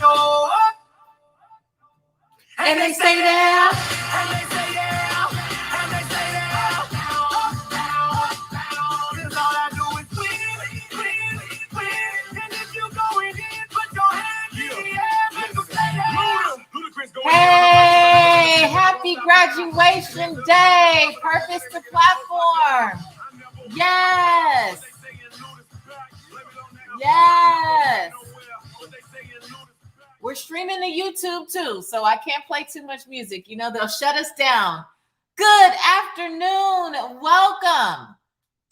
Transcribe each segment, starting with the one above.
go up. And they stay there. And they stay there. And they stay there. Up, down, down. Cause all I do is win. And if you going in, put your hands in the air. Make them stay there. Hey, happy graduation day. Purpose to platform. Yes. Yes. We're streaming to YouTube too, so I can't play too much music. You know, they'll shut us down. Good afternoon. Welcome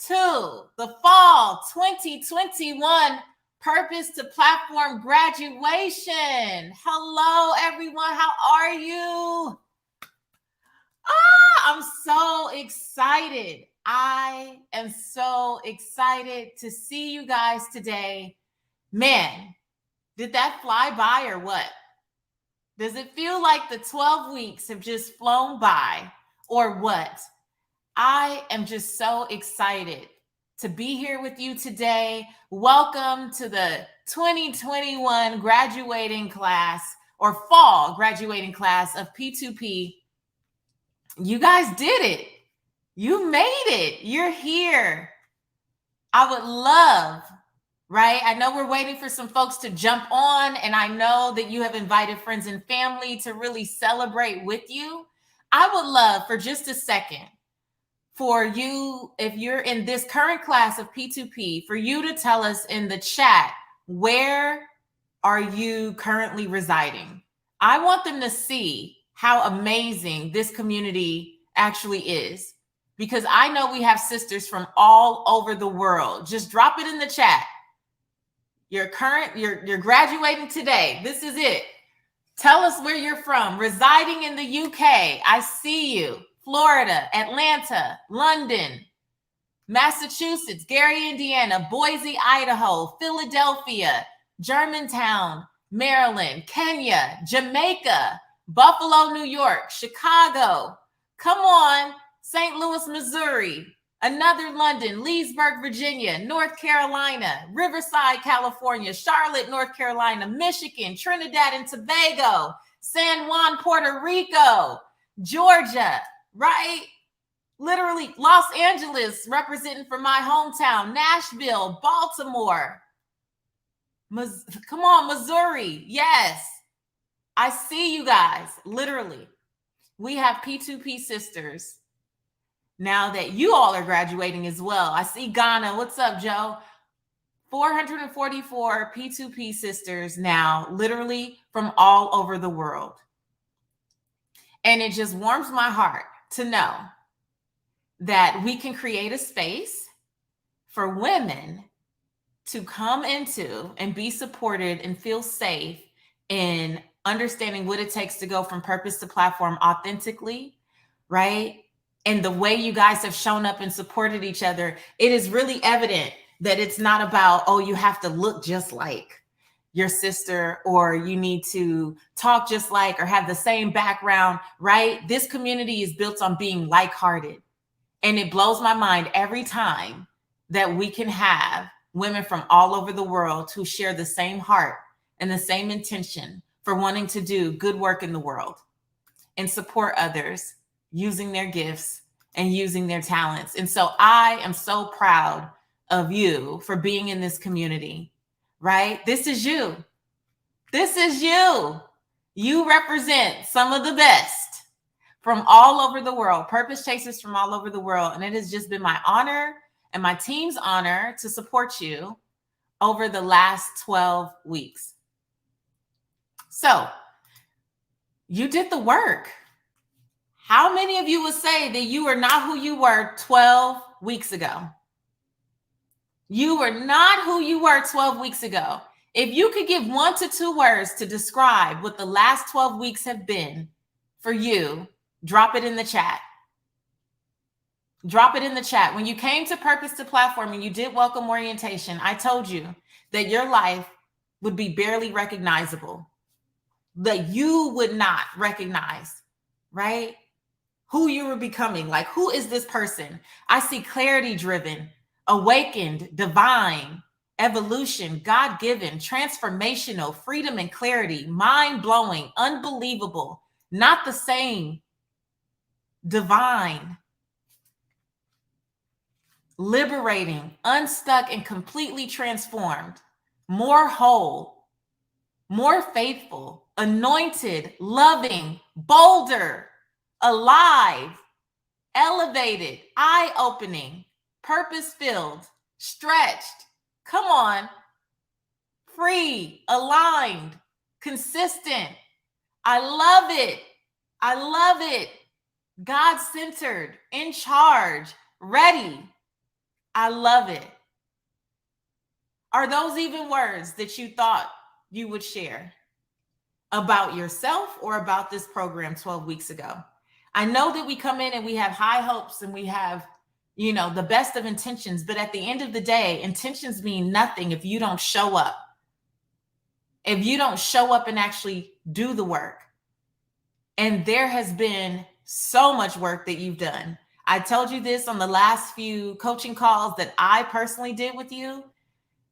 to the Fall 2021 Purpose to Platform graduation. Hello, everyone. How are you? I'm so excited. I am so excited to see you guys today. Man, did that fly by or what? Does it feel like the 12 weeks have just flown by or what? I am just so excited to be here with you today. Welcome to the 2021 graduating class or fall graduating class of P2P. You guys did it. You made it. You're here. I would love, right? I know we're waiting for some folks to jump on, and I know that you have invited friends and family to really celebrate with you. I would love for just a second for you, if you're in this current class of P2P, for you to tell us in the chat, where are you currently residing? I want them to see how amazing this community actually is, because I know we have sisters from all over the world. Just drop it in the chat. You're graduating today. This is it. Tell us where you're from. Residing in the UK. I see you. Florida, Atlanta, London, Massachusetts, Gary, Indiana, Boise, Idaho, Philadelphia, Germantown, Maryland, Kenya, Jamaica, Buffalo, New York, Chicago. Come on. St. Louis, Missouri, another London, Leesburg, Virginia, North Carolina, Riverside, California, Charlotte, North Carolina, Michigan, Trinidad and Tobago, San Juan, Puerto Rico, Georgia, right? Literally Los Angeles, representing for my hometown, Nashville, Baltimore. Come on, Missouri. Yes. I see you guys. Literally. We have P2P sisters. Now that you all are graduating as well. I see Ghana. What's up, Joe? 444 P2P sisters now, literally from all over the world. And it just warms my heart to know that we can create a space for women to come into and be supported and feel safe in understanding what it takes to go from purpose to platform authentically, right? And the way you guys have shown up and supported each other, it is really evident that it's not about, oh, you have to look just like your sister, or you need to talk just like, or have the same background, right? This community is built on being like-hearted. And it blows my mind every time that we can have women from all over the world who share the same heart and the same intention for wanting to do good work in the world and support others using their gifts and using their talents. And so I am so proud of you for being in this community, right? This is you. This is you. You represent some of the best from all over the world, purpose chasers from all over the world. And it has just been my honor and my team's honor to support you over the last 12 weeks. So you did the work. How many of you would say that you are not who you were 12 weeks ago? You were not who you were 12 weeks ago. If you could give 1 to 2 words to describe what the last 12 weeks have been for you, drop it in the chat. Drop it in the chat. When you came to Purpose to Platform and you did welcome orientation, I told you that your life would be barely recognizable, that you would not recognize, right? Who you were becoming. Like, who is this person? I see clarity driven, awakened, divine, evolution, God-given, transformational, freedom and clarity, mind-blowing, unbelievable, not the same, divine, liberating, unstuck and completely transformed, more whole, more faithful, anointed, loving, bolder, alive, elevated, eye-opening, purpose-filled, stretched, come on, free, aligned, consistent. I love it. I love it. God-centered, in charge, ready. I love it. Are those even words that you thought you would share about yourself or about this program 12 weeks ago? I know that we come in and we have high hopes and we have, the best of intentions, but at the end of the day, intentions mean nothing if you don't show up. If you don't show up and actually do the work. And there has been so much work that you've done. I told you this on the last few coaching calls that I personally did with you,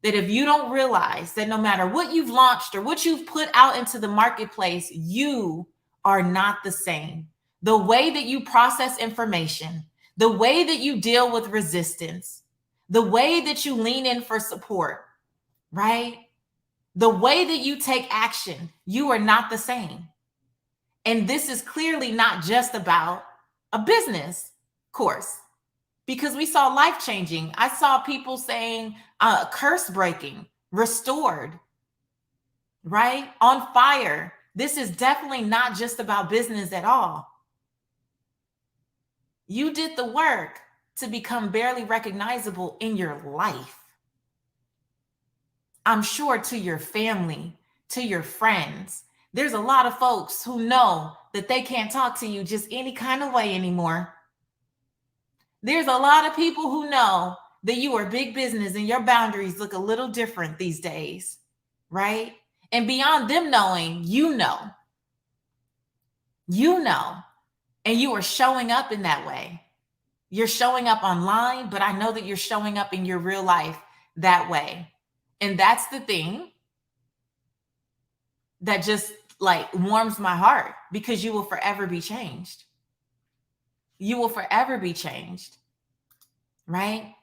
that if you don't realize that no matter what you've launched or what you've put out into the marketplace, you are not the same. The way that you process information, the way that you deal with resistance, the way that you lean in for support, right? The way that you take action, you are not the same. And this is clearly not just about a business course, because we saw life changing. I saw people saying curse breaking, restored, right? On fire. This is definitely not just about business at all. You did the work to become barely recognizable in your life. I'm sure to your family, to your friends. There's a lot of folks who know that they can't talk to you just any kind of way anymore. There's a lot of people who know that you are big business and your boundaries look a little different these days, right? And beyond them knowing, you know, and you are showing up in that way. You're showing up online, but I know that you're showing up in your real life that way. And that's the thing that just warms my heart, because you will forever be changed. You will forever be changed, right?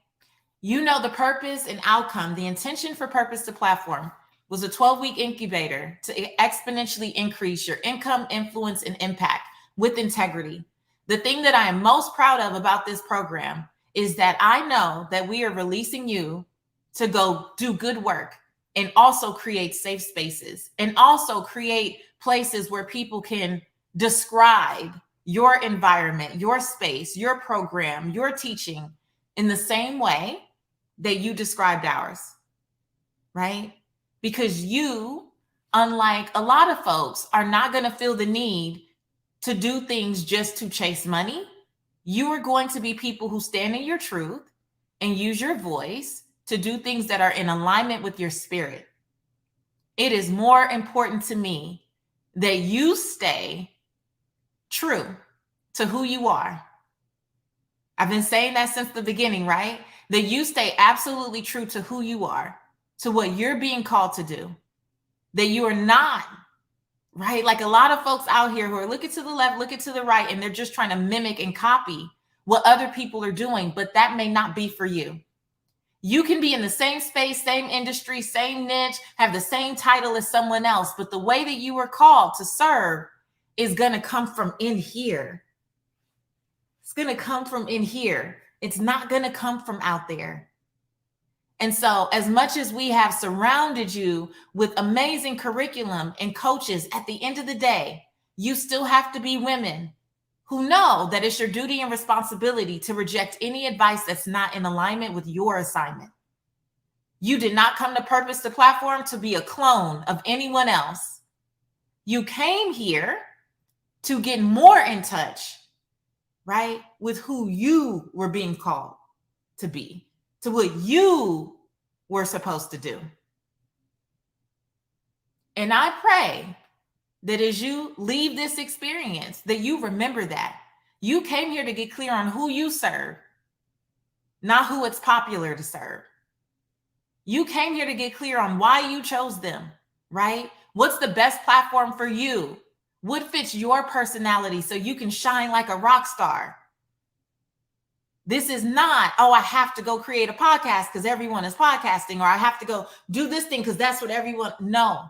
The purpose and outcome, the intention for Purpose to Platform was a 12-week incubator to exponentially increase your income, influence, and impact with integrity. The thing that I am most proud of about this program is that I know that we are releasing you to go do good work and also create safe spaces and also create places where people can describe your environment, your space, your program, your teaching in the same way that you described ours, right? Because you, unlike a lot of folks, are not going to feel the need to do things just to chase money. You are going to be people who stand in your truth and use your voice to do things that are in alignment with your spirit. It is more important to me that you stay true to who you are. I've been saying that since the beginning, right? That you stay absolutely true to who you are, to what you're being called to do. That you are not, right? Like a lot of folks out here who are looking to the left, looking to the right, and they're just trying to mimic and copy what other people are doing, but that may not be for you. You can be in the same space, same industry, same niche, have the same title as someone else, but the way that you were called to serve is going to come from in here. It's going to come from in here. It's not going to come from out there. And so as much as we have surrounded you with amazing curriculum and coaches, at the end of the day, you still have to be women who know that it's your duty and responsibility to reject any advice that's not in alignment with your assignment. You did not come to Purpose to Platform to be a clone of anyone else. You came here to get more in touch, right, with who you were being called to be, to what you were supposed to do. And I pray that as you leave this experience, that you remember that. You came here to get clear on who you serve, not who it's popular to serve. You came here to get clear on why you chose them, right? What's the best platform for you? What fits your personality so you can shine like a rock star? This is not, oh, I have to go create a podcast because everyone is podcasting, or I have to go do this thing because that's what everyone, no.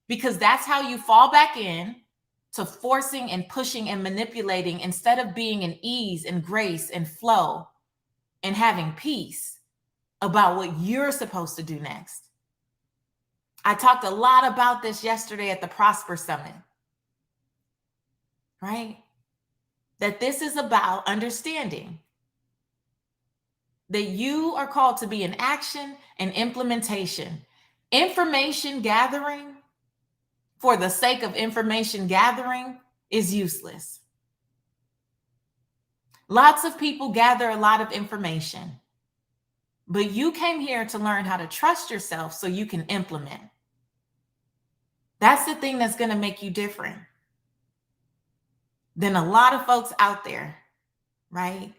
Because that's how you fall back in to forcing and pushing and manipulating instead of being in ease and grace and flow and having peace about what you're supposed to do next. I talked a lot about this yesterday at the Prosper Summit, right? That this is about understanding that you are called to be in action and implementation. Information gathering for the sake of information gathering is useless. Lots of people gather a lot of information, but you came here to learn how to trust yourself so you can implement. That's the thing that's going to make you different than a lot of folks out there, right?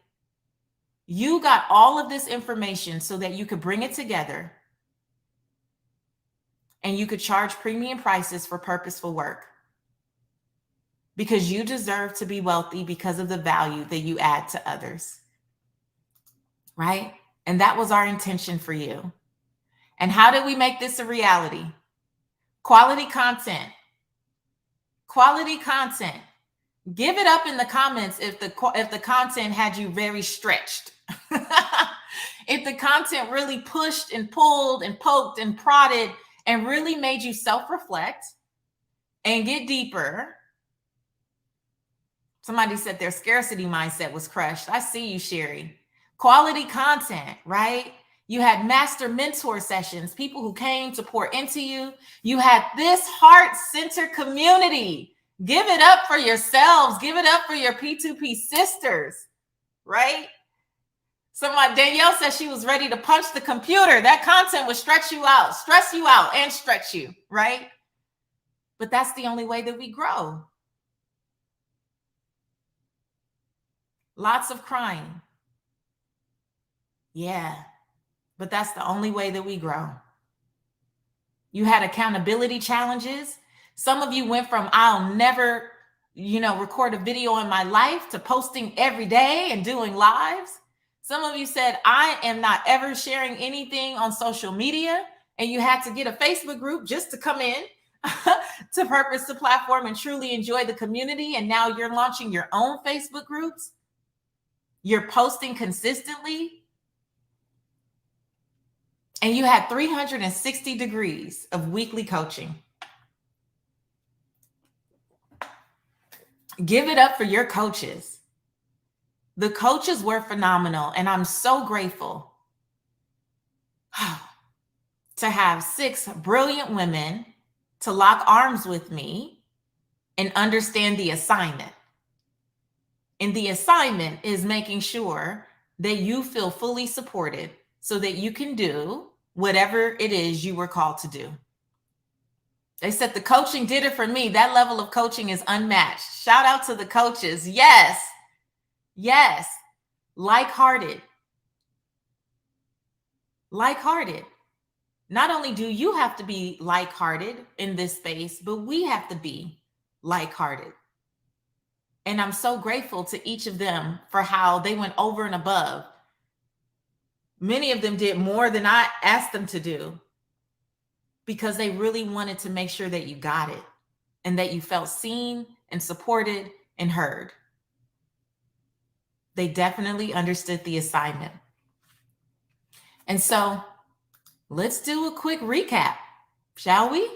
You got all of this information so that you could bring it together and you could charge premium prices for purposeful work because you deserve to be wealthy because of the value that you add to others, right? And that was our intention for you. And how did we make this a reality? Quality content. Quality content. Give it up in the comments if the content had you very stretched. If the content really pushed and pulled and poked and prodded and really made you self-reflect and get deeper. Somebody said their scarcity mindset was crushed. I see you, Sherry. Quality content, right? You had master mentor sessions, people who came to pour into you. You had this heart-centered community. Give it up for yourselves. Give it up for your P2P sisters, right? Somebody, Danielle says she was ready to punch the computer. That content would stretch you out, stress you out, and stretch you, right? But that's the only way that we grow. Lots of crying. Yeah, but that's the only way that we grow. You had accountability challenges. Some of you went from I'll never, record a video in my life to posting every day and doing lives. Some of you said, I am not ever sharing anything on social media. And you had to get a Facebook group just to come in to purpose the platform and truly enjoy the community. And now you're launching your own Facebook groups. You're posting consistently. And you had 360 degrees of weekly coaching. Give it up for your coaches. The coaches were phenomenal, and I'm so grateful to have 6 brilliant women to lock arms with me and understand the assignment. And the assignment is making sure that you feel fully supported so that you can do whatever it is you were called to do. They said the coaching did it for me. That level of coaching is unmatched. Shout out to the coaches. Yes. Yes. Like-hearted. Like-hearted. Not only do you have to be like-hearted in this space, but we have to be like-hearted. And I'm so grateful to each of them for how they went over and above. Many of them did more than I asked them to do because they really wanted to make sure that you got it and that you felt seen and supported and heard. They definitely understood the assignment. And so let's do a quick recap, shall we?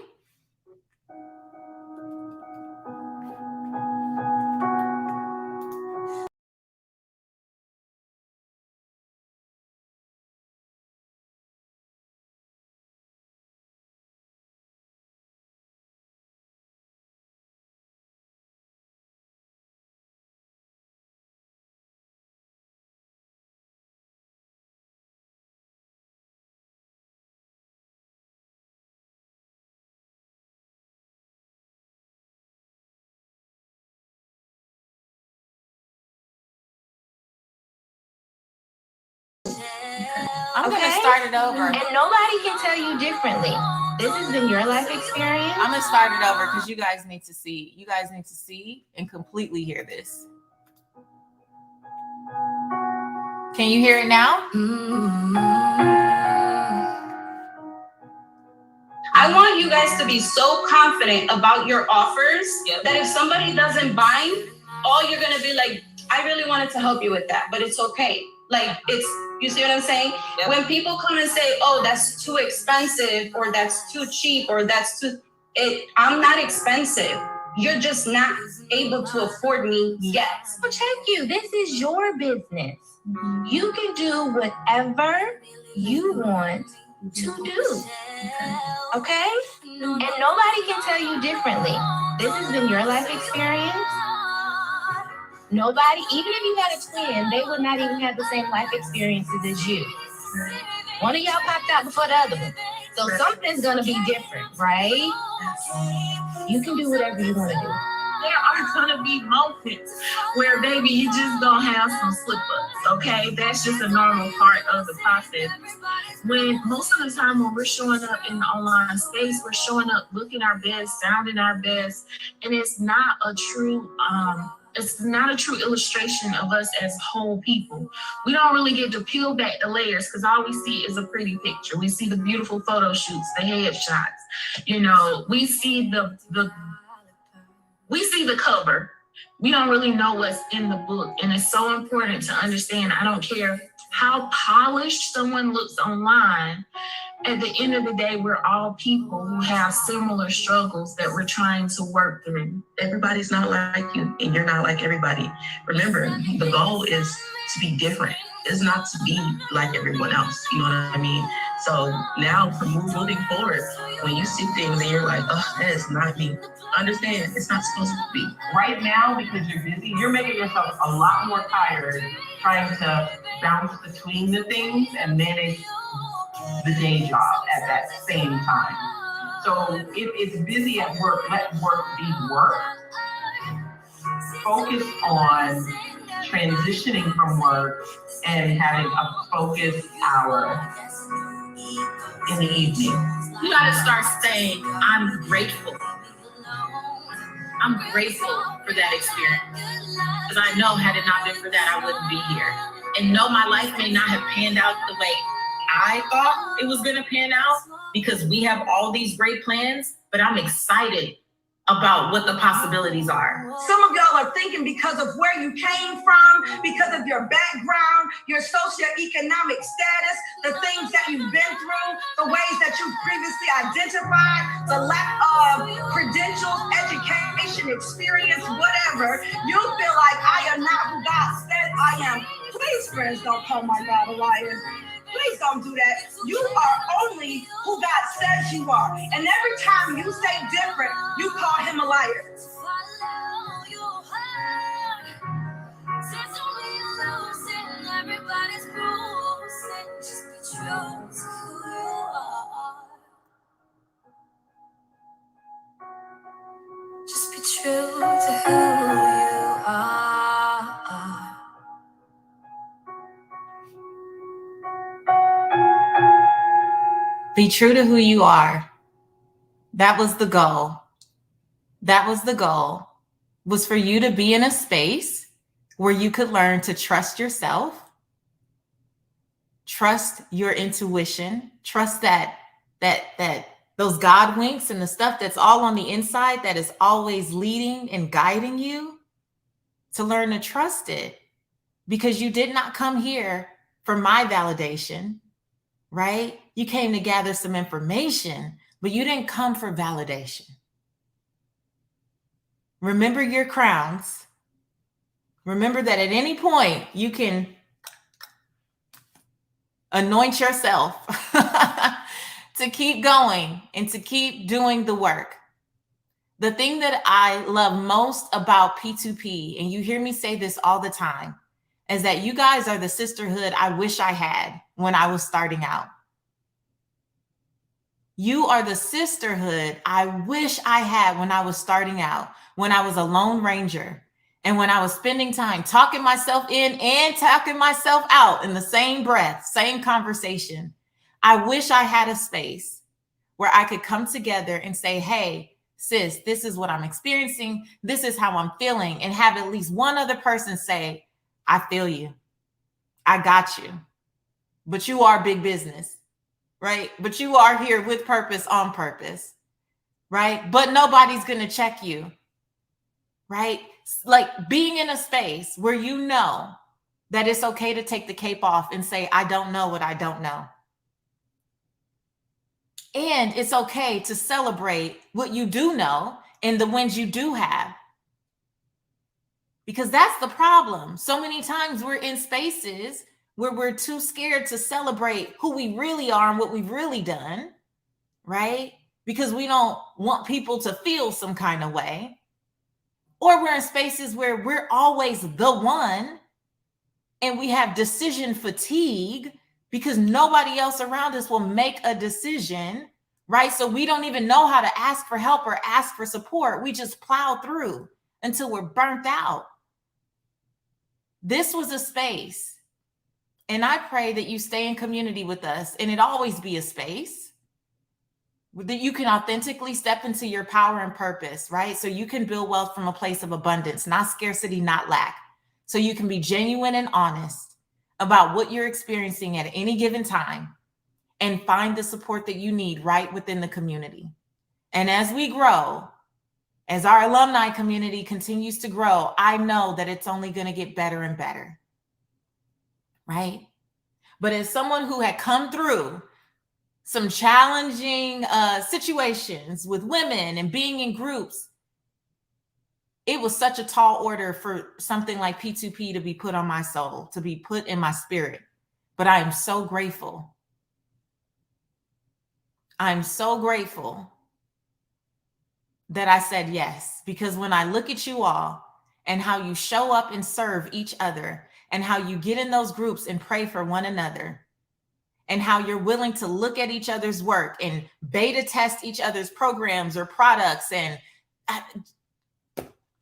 I'm going to start it over. And nobody can tell you differently. This has been your life experience. I'm going to start it over because you guys need to see. You guys need to see and completely hear this. Can you hear it now? I want you guys to be so confident about your offers that if somebody doesn't bind, all you're going to be like, I really wanted to help you with that, but it's okay. Like, it's, you see what I'm saying? Yep. When people come and say, oh, that's too expensive, or that's too cheap, or that's too, I'm not expensive. You're just not able to afford me yet. Well, check you. This is your business. You can do whatever you want to do. Okay? And nobody can tell you differently. This has been your life experience. Nobody, even if you had a twin, they would not even have the same life experiences as you. One of y'all popped out before the other one. So something's going to be different, right? You can do whatever you want to do. There are going to be moments where, baby, you just going to have some slip-ups, okay? That's just a normal part of the process. When most of the time when we're showing up in the online space, we're showing up looking our best, sounding our best, and it's not a true illustration of us as whole people. We don't really get to peel back the layers because all we see is a pretty picture. We see the beautiful photo shoots, the headshots. You know, we see the cover. We don't really know what's in the book. And it's so important to understand, I don't care how polished someone looks online, at the end of the day, we're all people who have similar struggles that we're trying to work through. Everybody's not like you, and you're not like everybody. Remember, the goal is to be different. It's not to be like everyone else. You know what I mean? So now, moving forward, when you see things and you're like, oh, that is not me, understand it's not supposed to be. Right now, because you're busy, you're making yourself a lot more tired trying to bounce between the things and manage the day job at that same time. So if it's busy at work, let work be work. Focus on transitioning from work and having a focused hour in the evening. You got to start saying, I'm grateful. I'm grateful for that experience. Because I know had it not been for that, I wouldn't be here. And no, my life may not have panned out the way I thought it was going to pan out because we have all these great plans, but I'm excited about what the possibilities are. Some of y'all are thinking because of where you came from, because of your background, your socioeconomic status, the things that you've been through, the ways that you previously identified, the lack of credentials, education, experience, whatever, you feel like I am not who God said I am. Please, friends, don't call my God a liar. Please don't do that. You are only who God says you are. And every time you say different, you call him a liar. Just be true to who you are. Be true to who you are. That was the goal. That was the goal, was for you to be in a space where you could learn to trust yourself, trust your intuition, trust that those God winks and the stuff that's all on the inside that is always leading and guiding you, to learn to trust it, because you did not come here for my validation, right? You came to gather some information, but you didn't come for validation. Remember your crowns. Remember that at any point you can anoint yourself to keep going and to keep doing the work. The thing that I love most about P2P, and you hear me say this all the time, is that you guys are the sisterhood I wish I had when I was starting out. You are the sisterhood I wish I had when I was starting out, when I was a lone ranger And when I was spending time talking myself in and talking myself out in the same breath, same conversation, I wish I had a space where I could come together and say, hey, sis, this is what I'm experiencing. This is how I'm feeling. And have at least one other person say, I feel you. I got you. But you are big business, right? But you are here with purpose, on purpose, right? But nobody's going to check you, right? Like being in a space where you know that it's okay to take the cape off and say, I don't know what I don't know. And it's okay to celebrate what you do know and the wins you do have. Because that's the problem. So many times we're in spaces where we're too scared to celebrate who we really are and what we've really done, right? Because we don't want people to feel some kind of way. Or we're in spaces where we're always the one and we have decision fatigue because nobody else around us will make a decision, right? So we don't even know how to ask for help or ask for support. We just plow through until we're burnt out. This was a space, and I pray that you stay in community with us, and it always be a space that you can authentically step into your power and purpose, right? So you can build wealth from a place of abundance, not scarcity, not lack. So you can be genuine and honest about what you're experiencing at any given time and find the support that you need right within the community. And as we grow, as our alumni community continues to grow, I know that it's only going to get better and better, right? But as someone who had come through some challenging situations with women and being in groups, it was such a tall order for something like P2P to be put on my soul, to be put in my spirit. But I am so grateful. I'm so grateful that I said yes, because when I look at you all and how you show up and serve each other and how you get in those groups and pray for one another and how you're willing to look at each other's work and beta test each other's programs or products, and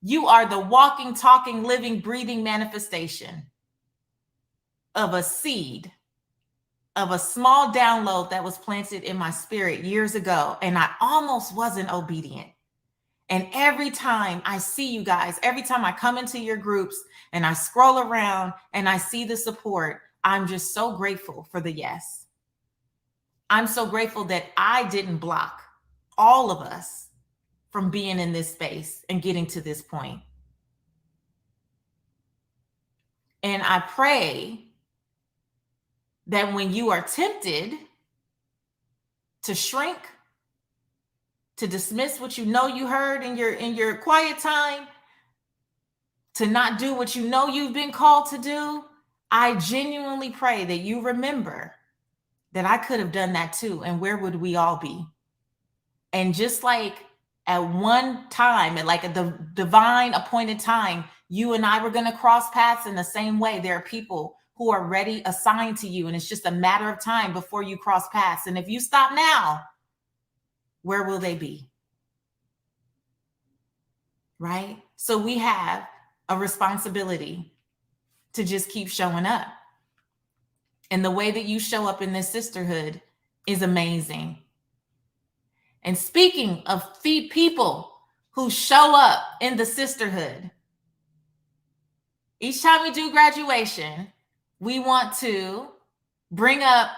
you are the walking, talking, living, breathing manifestation of a seed, of a small download that was planted in my spirit years ago, and I almost wasn't obedient. And every time I see you guys, every time I come into your groups and I scroll around and I see the support, I'm just so grateful for the yes. I'm so grateful that I didn't block all of us from being in this space and getting to this point. And I pray that when you are tempted to shrink, to dismiss what you know you heard in your quiet time, to not do what you know you've been called to do, I genuinely pray that you remember that I could have done that too, and where would we all be? And just like at one time, at like a divine appointed time, you and I were going to cross paths in the same way. There are people who are ready, assigned to you, and it's just a matter of time before you cross paths. And if you stop now, where will they be? Right? So we have a responsibility to just keep showing up. And the way that you show up in this sisterhood is amazing. And speaking of people who show up in the sisterhood, each time we do graduation, we want to bring up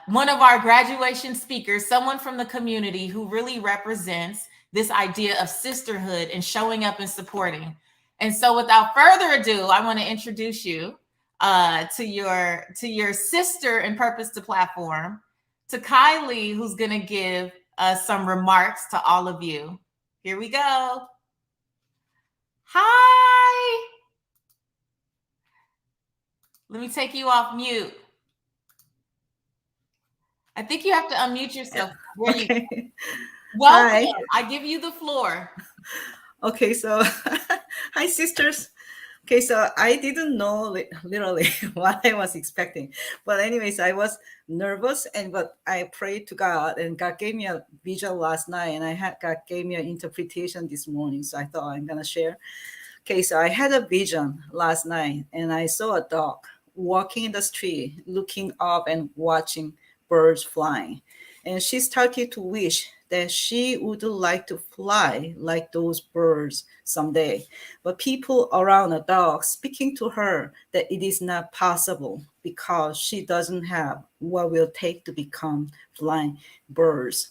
one of our graduation speakers, someone from the community who really represents this idea of sisterhood and showing up and supporting. And so without further ado, I want to introduce you to your sister in Purpose to Platform, to Kylie, who's going to give some remarks to all of you. Here we go. Hi. Let me take you off mute. I think you have to unmute yourself. Okay. Welcome. Hi. I give you the floor. Okay, so hi sisters. Okay, so I didn't know literally what I was expecting, but anyways, I was nervous, and but I prayed to God, and God gave me a vision last night, and God gave me an interpretation this morning. So I thought I'm gonna share. Okay, so I had a vision last night, and I saw a dog walking in the street, looking up and watching birds flying. And she started to wish that she would like to fly like those birds someday. But people around the dog speaking to her that it is not possible because she doesn't have what will take to become flying birds.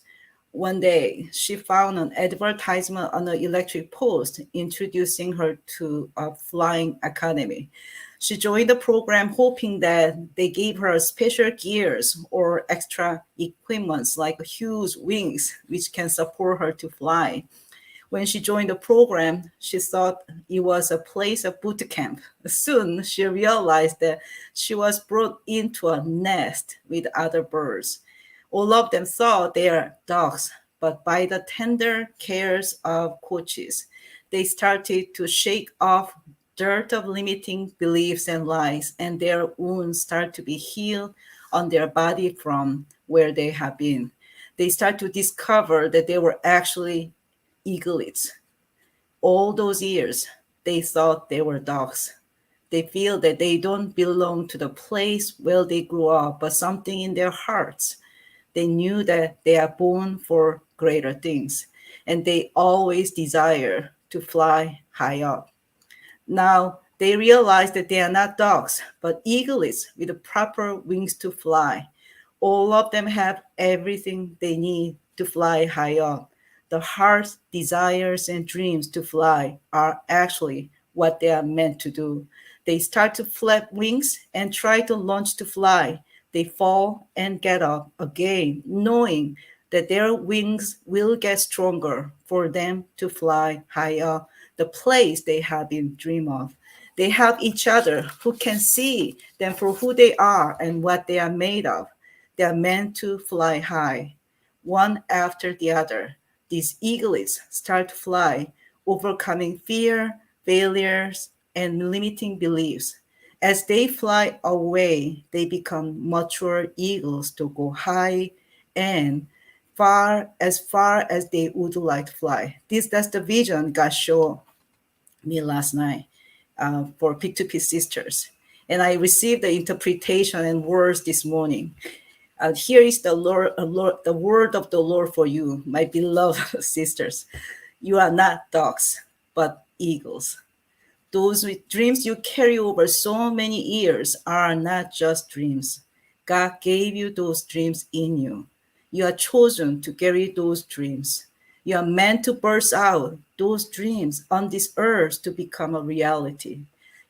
One day, she found an advertisement on the electric post introducing her to a flying academy. She joined the program hoping that they gave her special gears or extra equipments like huge wings, which can support her to fly. When she joined the program, she thought it was a place of boot camp. Soon, she realized that she was brought into a nest with other birds. All of them thought they are dogs, but by the tender cares of coaches, they started to shake off dirt of limiting beliefs and lies, and their wounds start to be healed on their body from where they have been. They start to discover that they were actually eaglets. All those years, they thought they were dogs. They feel that they don't belong to the place where they grew up, but something in their hearts. They knew that they are born for greater things, and they always desire to fly high up. Now they realize that they are not dogs, but eaglets with the proper wings to fly. All of them have everything they need to fly high up. The heart's desires and dreams to fly are actually what they are meant to do. They start to flap wings and try to launch to fly. They fall and get up again, knowing that their wings will get stronger for them to fly high up, the place they have been dream of. They have each other who can see them for who they are and what they are made of. They are meant to fly high, one after the other. These eaglets start to fly, overcoming fear, failures, and limiting beliefs. As they fly away, they become mature eagles to go high and far as they would like to fly. That's the vision God showed me last night for P2P Sisters. And I received the interpretation and words this morning. Here is the word of the Lord for you, my beloved sisters. You are not dogs, but eagles. Those with dreams you carry over so many years are not just dreams. God gave you those dreams in you. You are chosen to carry those dreams. You are meant to burst out those dreams on this earth to become a reality.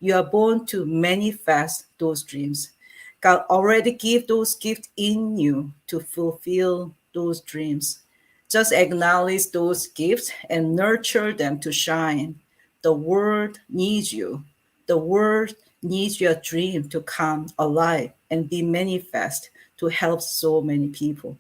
You are born to manifest those dreams. God already gave those gifts in you to fulfill those dreams. Just acknowledge those gifts and nurture them to shine. The world needs you. The world needs your dream to come alive and be manifest to help so many people.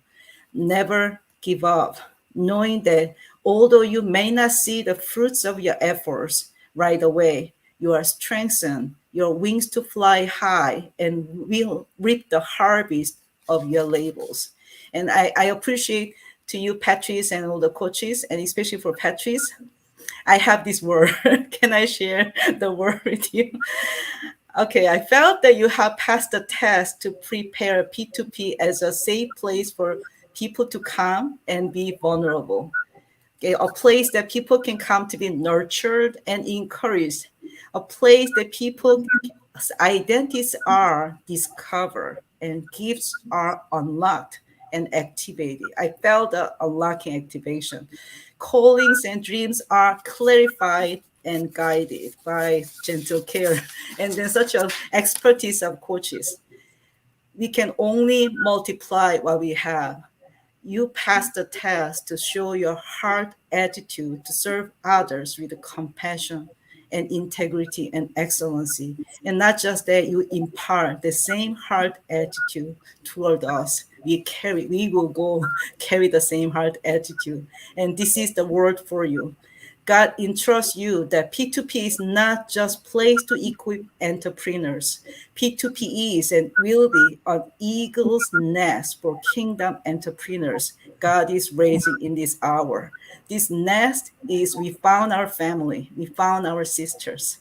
Never give up, knowing that although you may not see the fruits of your efforts right away, you are strengthened, your wings to fly high, and will reap the harvest of your labors. And I appreciate to you, Patrice, and all the coaches, and especially for Patrice, I have this word. Can I share the word with you? Okay, I felt that you have passed the test to prepare P2P as a safe place for people to come and be vulnerable. Okay, a place that people can come to be nurtured and encouraged, a place that people's identities are discovered and gifts are unlocked and activated. I felt the unlocking activation. Callings and dreams are clarified and guided by gentle care and then such an expertise of coaches. We can only multiply what we have. You pass the test to show your heart attitude to serve others with compassion and integrity and excellency. And not just that, you impart the same heart attitude toward us. We will go carry the same heart attitude. And this is the word for you. God entrusts you that P2P is not just place to equip entrepreneurs. P2P is and will be an eagle's nest for kingdom entrepreneurs God is raising in this hour. This nest is we found our family, we found our sisters.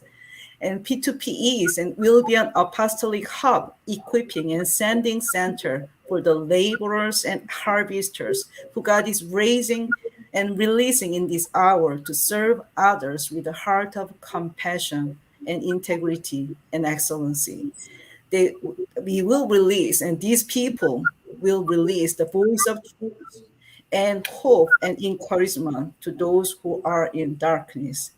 And P2P is and will be an apostolic hub, equipping and sending center for the laborers and harvesters who God is raising and releasing in this hour to serve others with a heart of compassion and integrity and excellency. We will release, and these people will release the voice of truth and hope and encouragement to those who are in darkness.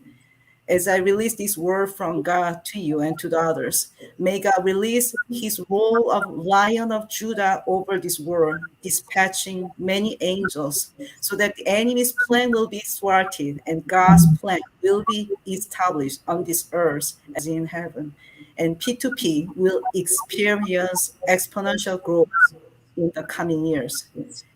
As I release this word from God to you and to the others, may God release his role of Lion of Judah over this world, dispatching many angels so that the enemy's plan will be thwarted and God's plan will be established on this earth as in heaven. And P2P will experience exponential growth in the coming years.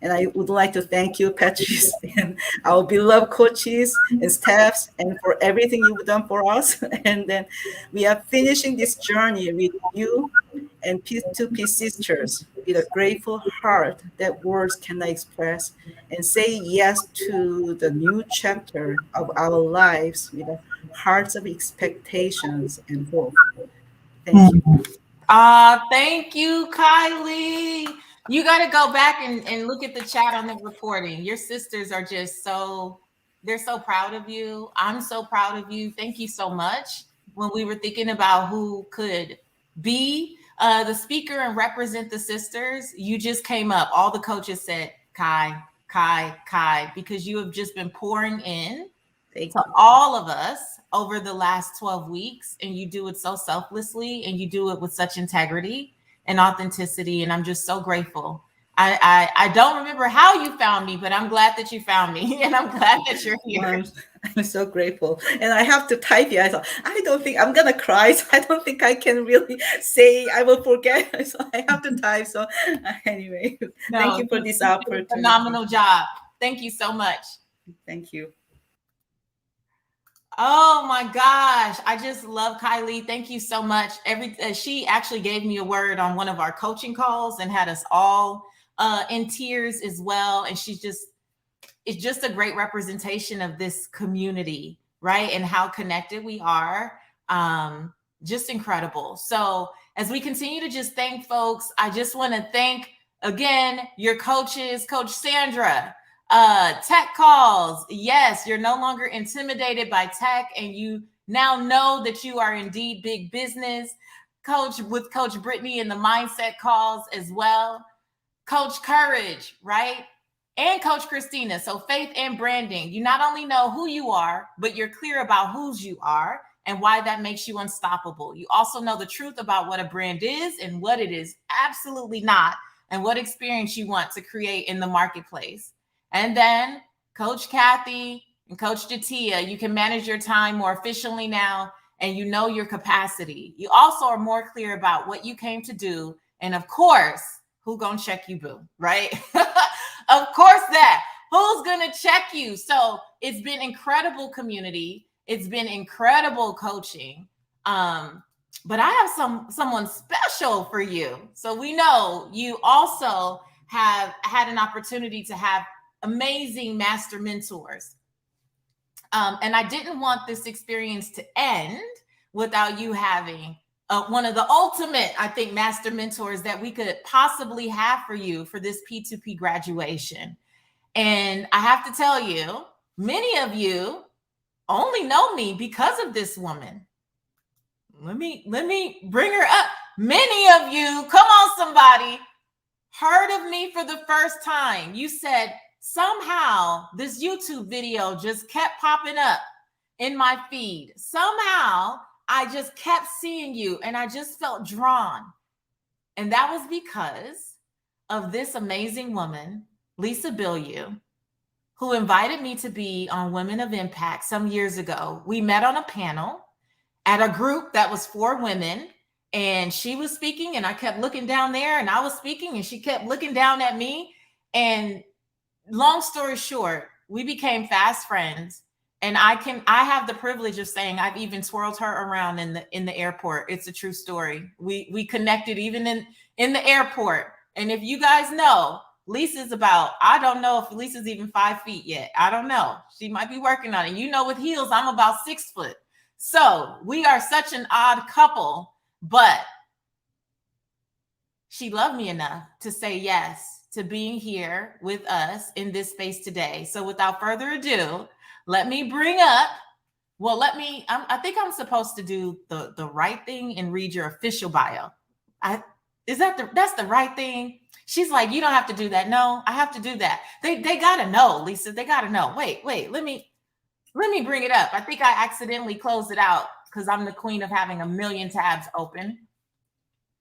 And I would like to thank you, Patrice, and our beloved coaches and staffs, and for everything you've done for us. And then we are finishing this journey with you and P2P sisters with a grateful heart that words cannot express, and say yes to the new chapter of our lives with hearts of expectations and hope. Thank you. Thank you, Kylie. You got to go back and look at the chat on the recording. Your sisters are just they're so proud of you. I'm so proud of you. Thank you so much. When we were thinking about who could be the speaker and represent the sisters, you just came up. All the coaches said, Kai, because you have just been pouring in to all of us over the last 12 weeks, and you do it so selflessly, and you do it with such integrity and authenticity, and I'm just so grateful. I don't remember how you found me, but I'm glad that you found me, and I'm glad that you're here. I'm so grateful. And I have to type it. I thought, I don't think I'm going to cry. So I don't think I can really say I will forget. So I have to type. So anyway, thank you for this opportunity. Phenomenal job. Thank you so much. Thank you. Oh my gosh. I just love Kylie. Thank you so much. She actually gave me a word on one of our coaching calls and had us all in tears as well. And it's just a great representation of this community, right? And how connected we are. Just incredible. So as we continue to just thank folks, I just want to thank again your coaches, Coach Sandra. Tech calls. Yes, you're no longer intimidated by tech, and you now know that you are indeed big business. Coach Brittany in the mindset calls as well. Coach Courage, right? And Coach Christina. So faith and branding. You not only know who you are, but you're clear about whose you are and why that makes you unstoppable. You also know the truth about what a brand is and what it is absolutely not, and what experience you want to create in the marketplace. And then Coach Kathy and Coach Jatia, you can manage your time more efficiently now, and you know your capacity. You also are more clear about what you came to do. And of course, who gonna check you, boo, right? Of course that. Who's gonna check you? So it's been incredible community. It's been incredible coaching. But I have someone special for you. So we know you also have had an opportunity to have amazing master mentors. And I didn't want this experience to end without you having one of the ultimate, I think, master mentors that we could possibly have for you for this P2P graduation. And I have to tell you, many of you only know me because of this woman. Let me bring her up. Many of you, come on somebody, heard of me for the first time. You said, somehow this YouTube video just kept popping up in my feed. Somehow I just kept seeing you and I just felt drawn. And that was because of this amazing woman, Lisa Bilyeu, who invited me to be on Women of Impact some years ago. We met on a panel at a group that was for women, and she was speaking and I kept looking down there, and I was speaking and she kept looking down at me. And long story short, we became fast friends. And I have the privilege of saying I've even twirled her around in the airport. It's a true story. We connected even in the airport. And if you guys know, Lisa's about, I don't know if Lisa's even 5 feet yet. I don't know. She might be working on it. You know, with heels, I'm about 6 foot. So we are such an odd couple, but she loved me enough to say yes to being here with us in this space today. So without further ado, let me bring up, I think I'm supposed to do the right thing and read your official bio. That's the right thing? She's like, you don't have to do that. No, I have to do that. They gotta know, Lisa. They gotta know. Wait, let me bring it up. I think I accidentally closed it out because I'm the queen of having a million tabs open.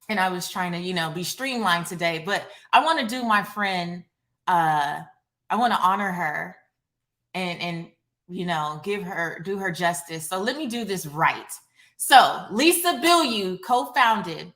And I was trying to, be streamlined today, but I want to do my friend, I want to honor her and do her justice. So let me do this right. So Lisa Bilyeu co-founded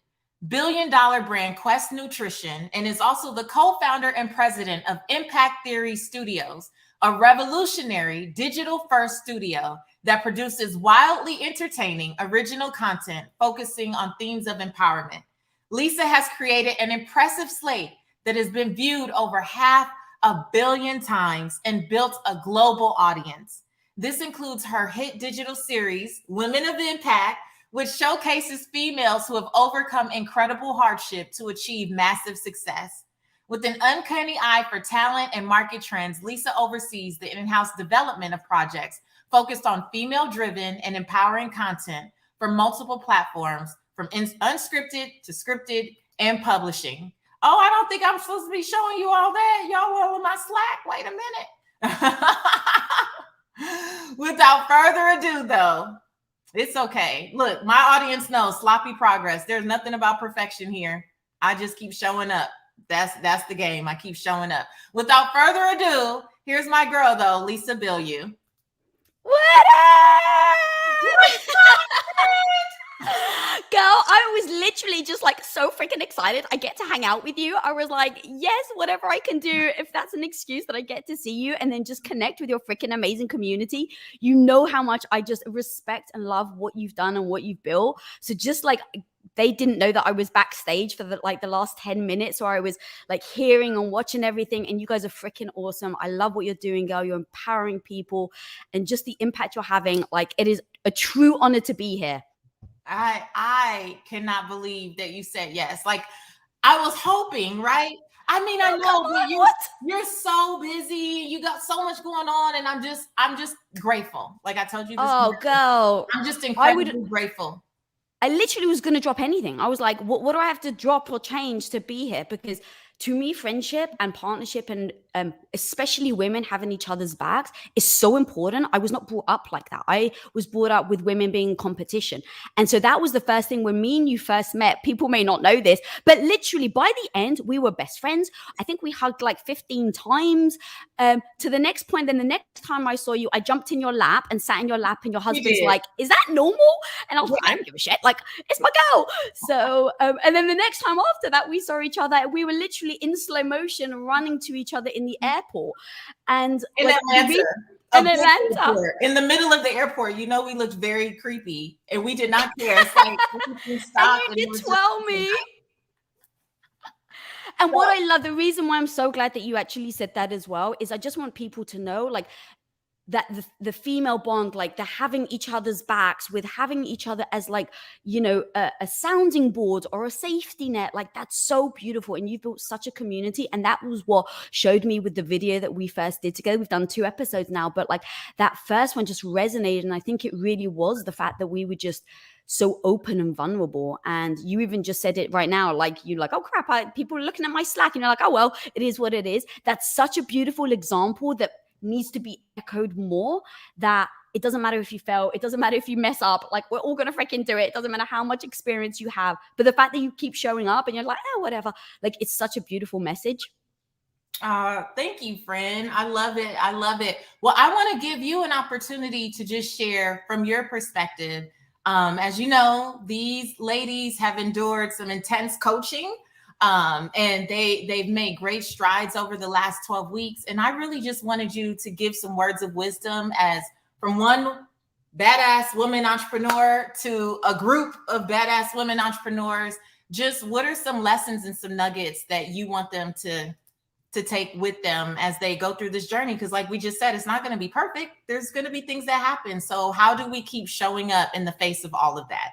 billion-dollar brand Quest Nutrition and is also the co-founder and president of Impact Theory Studios, a revolutionary digital-first studio that produces wildly entertaining original content focusing on themes of empowerment. Lisa has created an impressive slate that has been viewed over 500 million times and built a global audience. This includes her hit digital series, Women of Impact, which showcases females who have overcome incredible hardship to achieve massive success. With an uncanny eye for talent and market trends, Lisa oversees the in-house development of projects focused on female-driven and empowering content for multiple platforms, from unscripted to scripted and publishing. Oh, I don't think I'm supposed to be showing you all that. Y'all all in my Slack. Wait a minute. Without further ado, though, it's okay. Look, my audience knows sloppy progress. There's nothing about perfection here. I just keep showing up. That's the game. I keep showing up. Without further ado, here's my girl, though, Lisa Bilyeu. What up? Girl, I was literally just like so freaking excited. I get to hang out with you. I was like, yes, whatever I can do, if that's an excuse that I get to see you and then just connect with your freaking amazing community. You know how much I just respect and love what you've done and what you've built. So just like, they didn't know that I was backstage for the last 10 minutes, or I was like hearing and watching everything. And you guys are freaking awesome. I love what you're doing, girl. You're empowering people and just the impact you're having. Like, it is a true honor to be here. I cannot believe that you said yes. Like, I was hoping, right? I mean, I know, but you're so busy. You got so much going on, and I'm just grateful. Like I told you this morning, girl, I'm just incredibly grateful. I literally was going to drop anything. I was like, what do I have to drop or change to be here? Because to me, friendship and partnership and especially women having each other's backs is so important. I was not brought up like that. I was brought up with women being in competition. And so that was the first thing when me and you first met. People may not know this, but literally by the end, we were best friends. I think we hugged like 15 times to the next point. Then the next time I saw you, I jumped in your lap and sat in your lap and your husband's like, is that normal? And I was like, I don't give a shit. Like, it's my girl. So, and then the next time after that, we saw each other. We were literally in slow motion running to each other in the airport. And in like, Atlanta. In the middle of the airport, we looked very creepy and we did not care. It's like, and you did twirl me. And what I love, the reason why I'm so glad that you actually said that as well, is I just want people to know, like, that the female bond, like the having each other's backs, with having each other as like, a sounding board or a safety net, like that's so beautiful. And you've built such a community. And that was what showed me with the video that we first did together. We've done 2 episodes now, but like that first one just resonated. And I think it really was the fact that we were just so open and vulnerable. And you even just said it right now, like you're like, oh crap, people are looking at my Slack, and you're like, oh, well, it is what it is. That's such a beautiful example that needs to be echoed more, that it doesn't matter if you fail, it doesn't matter if you mess up, like we're all gonna freaking do it. It doesn't matter how much experience you have, but the fact that you keep showing up and you're like, oh, whatever, like it's such a beautiful message. Thank you, friend. I love it. Well, I want to give you an opportunity to just share from your perspective. As you know, these ladies have endured some intense coaching. And they've made great strides over the last 12 weeks. And I really just wanted you to give some words of wisdom as from one badass woman entrepreneur to a group of badass women entrepreneurs. Just what are some lessons and some nuggets that you want them to take with them as they go through this journey? Because like we just said, it's not going to be perfect. There's going to be things that happen. So how do we keep showing up in the face of all of that?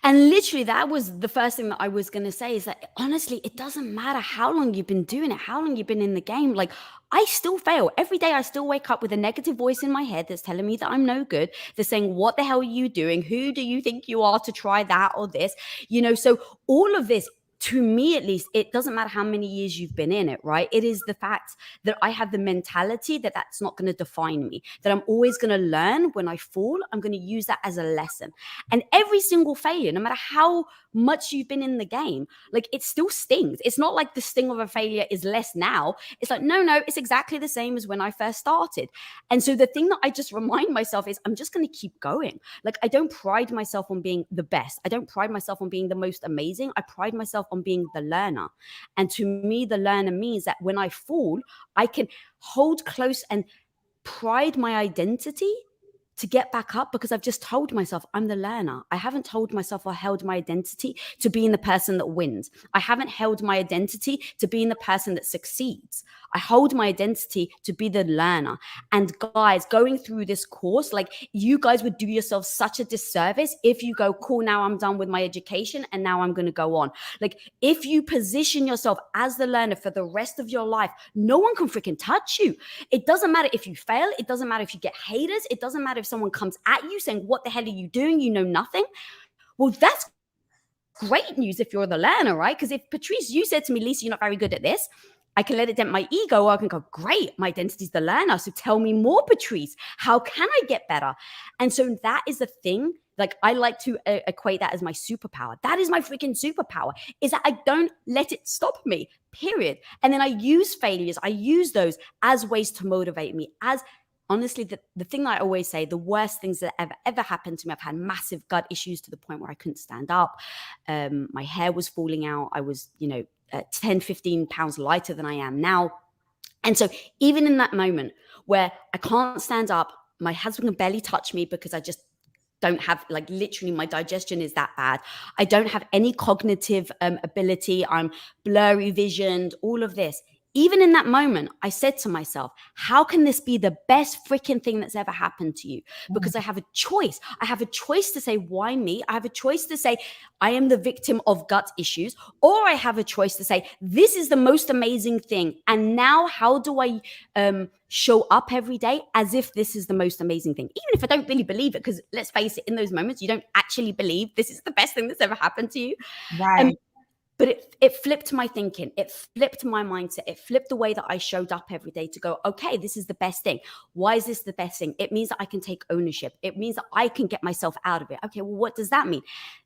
And literally, that was the first thing that I was going to say, is that honestly, it doesn't matter how long you've been doing it, how long you've been in the game. Like, I still fail. Every day I still wake up with a negative voice in my head that's telling me that I'm no good. They're saying, what the hell are you doing? Who do you think you are to try that or this? You know, so all of this, to me at least, it doesn't matter how many years you've been in it, right? It is the fact that I have the mentality that that's not going to define me, that I'm always going to learn. When I fall, I'm going to use that as a lesson. And every single failure, no matter how much you've been in the game, like, it still stings. It's not like the sting of a failure is less now. It's like, no, it's exactly the same as when I first started. And so the thing that I just remind myself is I'm just going to keep going. Like, I don't pride myself on being the best. I don't pride myself on being the most amazing. I pride myself on being the learner. And to me, the learner means that when I fall, I can hold close and pride my identity to get back up, because I've just told myself I'm the learner. I haven't told myself or held my identity to being the person that wins. I haven't held my identity to being the person that succeeds. I hold my identity to be the learner. And guys, going through this course, like, you guys would do yourself such a disservice if you go, cool, now I'm done with my education and now I'm going to go on. Like, if you position yourself as the learner for the rest of your life, no one can freaking touch you. It doesn't matter if you fail. It doesn't matter if you get haters. It doesn't matter if someone comes at you saying, what the hell are you doing? You know nothing. Well, that's great news if you're the learner, right? Because if, Patrice, you said to me, Lisa, you're not very good at this, I can let it dent my ego, or I can go, great, my identity's the learner. So tell me more, Patrice. How can I get better? And so that is the thing. Like, I like to equate that as my superpower. That is my freaking superpower, is that I don't let it stop me, period. And then I use failures. I use those as ways to motivate me. As honestly, the thing that I always say, the worst things that ever happened to me, I've had massive gut issues to the point where I couldn't stand up. My hair was falling out. I was, 10, 15 pounds lighter than I am now. And so even in that moment where I can't stand up, my husband can barely touch me because I just don't have, like, literally my digestion is that bad. I don't have any cognitive ability. I'm blurry visioned, all of this. Even in that moment, I said to myself, how can this be the best freaking thing that's ever happened to you? Because I have a choice. I have a choice to say, why me? I have a choice to say, I am the victim of gut issues. Or I have a choice to say, this is the most amazing thing. And now how do I show up every day as if this is the most amazing thing? Even if I don't really believe it, because let's face it, in those moments, you don't actually believe this is the best thing that's ever happened to you. Right. But it flipped my thinking. It flipped my mindset. It flipped the way that I showed up every day to go, okay, this is the best thing. Why is this the best thing? It means that I can take ownership. It means that I can get myself out of it. Okay, well, what does that mean?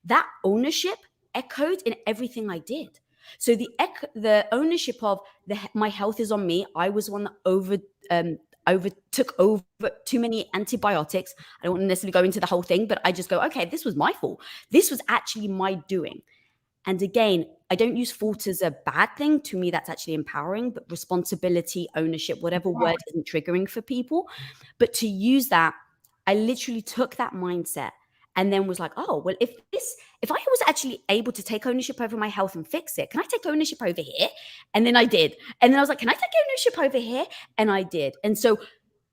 That ownership echoed in everything I did. So the ownership of my health is on me. I was one that took over too many antibiotics. I don't want to necessarily go into the whole thing, but I just go, okay, this was my fault. This was actually my doing. And again, I don't use fault as a bad thing. To me, that's actually empowering, but responsibility, ownership, whatever word isn't triggering for people. But to use that, I literally took that mindset and then was like, oh, well, if I was actually able to take ownership over my health and fix it, can I take ownership over here? And then I did. And then I was like, can I take ownership over here? And I did. And so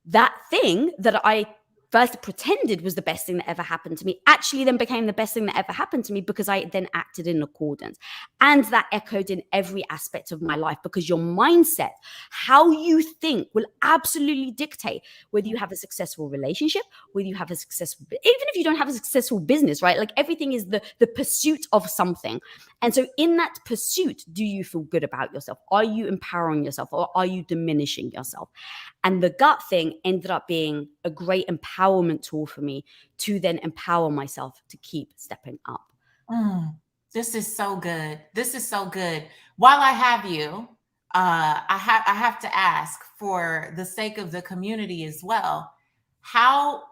that thing that I first pretended was the best thing that ever happened to me actually then became the best thing that ever happened to me, because I then acted in accordance. And that echoed in every aspect of my life, because your mindset, how you think, will absolutely dictate whether you have a successful relationship, whether you have a successful, even if you don't have a successful business, right? Like, everything is the pursuit of something. And so in that pursuit, do you feel good about yourself? Are you empowering yourself, or are you diminishing yourself? And the gut thing ended up being a great empowerment tool for me to then empower myself to keep stepping up. This is so good. This is so good. While I have you, I have to ask, for the sake of the community as well, how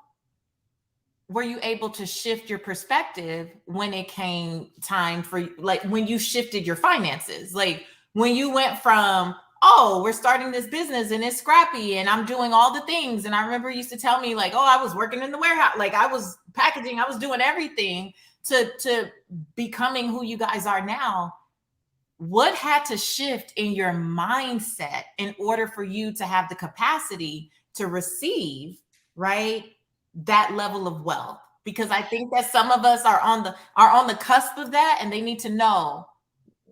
were you able to shift your perspective when it came time for, like, when you shifted your finances? Like, when you went from, oh, we're starting this business and it's scrappy and I'm doing all the things. And I remember you used to tell me like, oh, I was working in the warehouse. Like I was packaging, I was doing everything to becoming who you guys are now. What had to shift in your mindset in order for you to have the capacity to receive, right, that level of wealth? Because I think that some of us are on the cusp of that, and they need to know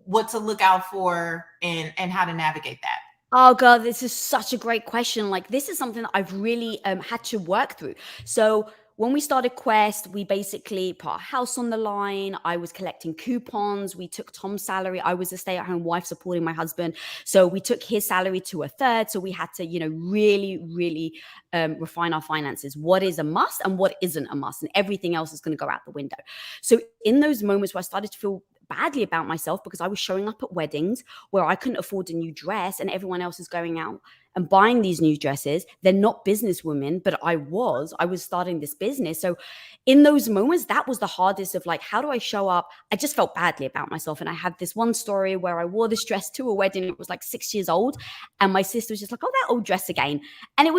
what to look out for and how to navigate that. Oh God, this is such a great question. Like this is something that I've really had to work through. So when we started Quest, we basically put our house on the line. I was collecting coupons. We took Tom's salary. I was a stay-at-home wife supporting my husband. So we took his salary to a third. So we had to, really, really refine our finances. What is a must and what isn't a must? And everything else is going to go out the window. So in those moments where I started to feel badly about myself because I was showing up at weddings where I couldn't afford a new dress and everyone else is going out and buying these new dresses. They're not businesswomen, but I was starting this business. So in those moments, that was the hardest of like, how do I show up? I just felt badly about myself. And I had this one story where I wore this dress to a wedding. It was like 6 years old. And my sister was just like, oh, that old dress again. And it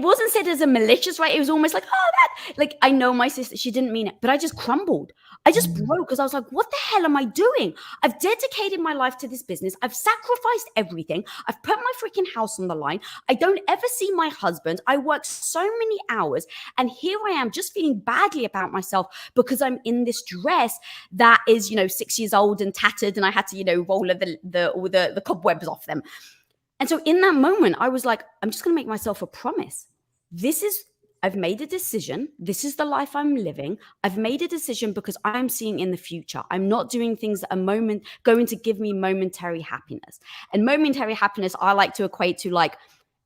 wasn't said as a malicious, right? It was almost like, oh, that, like, I know my sister, she didn't mean it, but I just crumbled. I just broke because I was like, what the hell am I doing? I've dedicated my life to this business. I've sacrificed everything. I've put my freaking house on the line. I don't ever see my husband. I work so many hours. And here I am just feeling badly about myself because I'm in this dress that is, 6 years old and tattered. And I had to, roll all the cobwebs off them. And so in that moment, I was like, I'm just going to make myself a promise. I've made a decision. This is the life I'm living. I've made a decision because I'm seeing in the future. I'm not doing things that are going to give me momentary happiness. And momentary happiness, I like to equate to like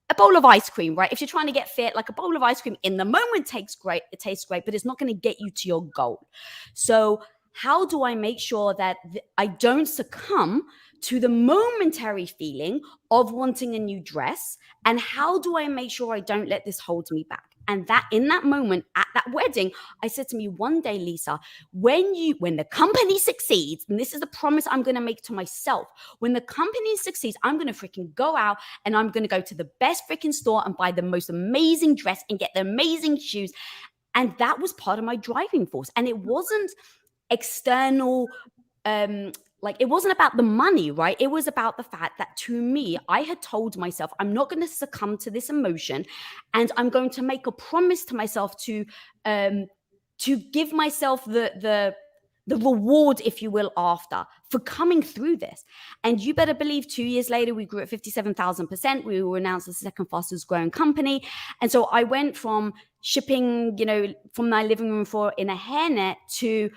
a bowl of ice cream, right? If you're trying to get fit, like a bowl of ice cream in the moment tastes great, but it's not going to get you to your goal. So how do I make sure that I don't succumb to the momentary feeling of wanting a new dress? And how do I make sure I don't let this hold me back? And that in that moment at that wedding, I said to me one day, Lisa, when the company succeeds, and this is the promise I'm going to make to myself, when the company succeeds, I'm going to freaking go out and I'm going to go to the best freaking store and buy the most amazing dress and get the amazing shoes. And that was part of my driving force. And it wasn't external, it wasn't about the money, right? It was about the fact that to me, I had told myself, I'm not going to succumb to this emotion, and I'm going to make a promise to myself to give myself the reward, if you will, after for coming through this. And you better believe 2 years later, we grew at 57,000%. We were announced as the second fastest growing company. And so I went from shipping, from my living room floor in a hairnet to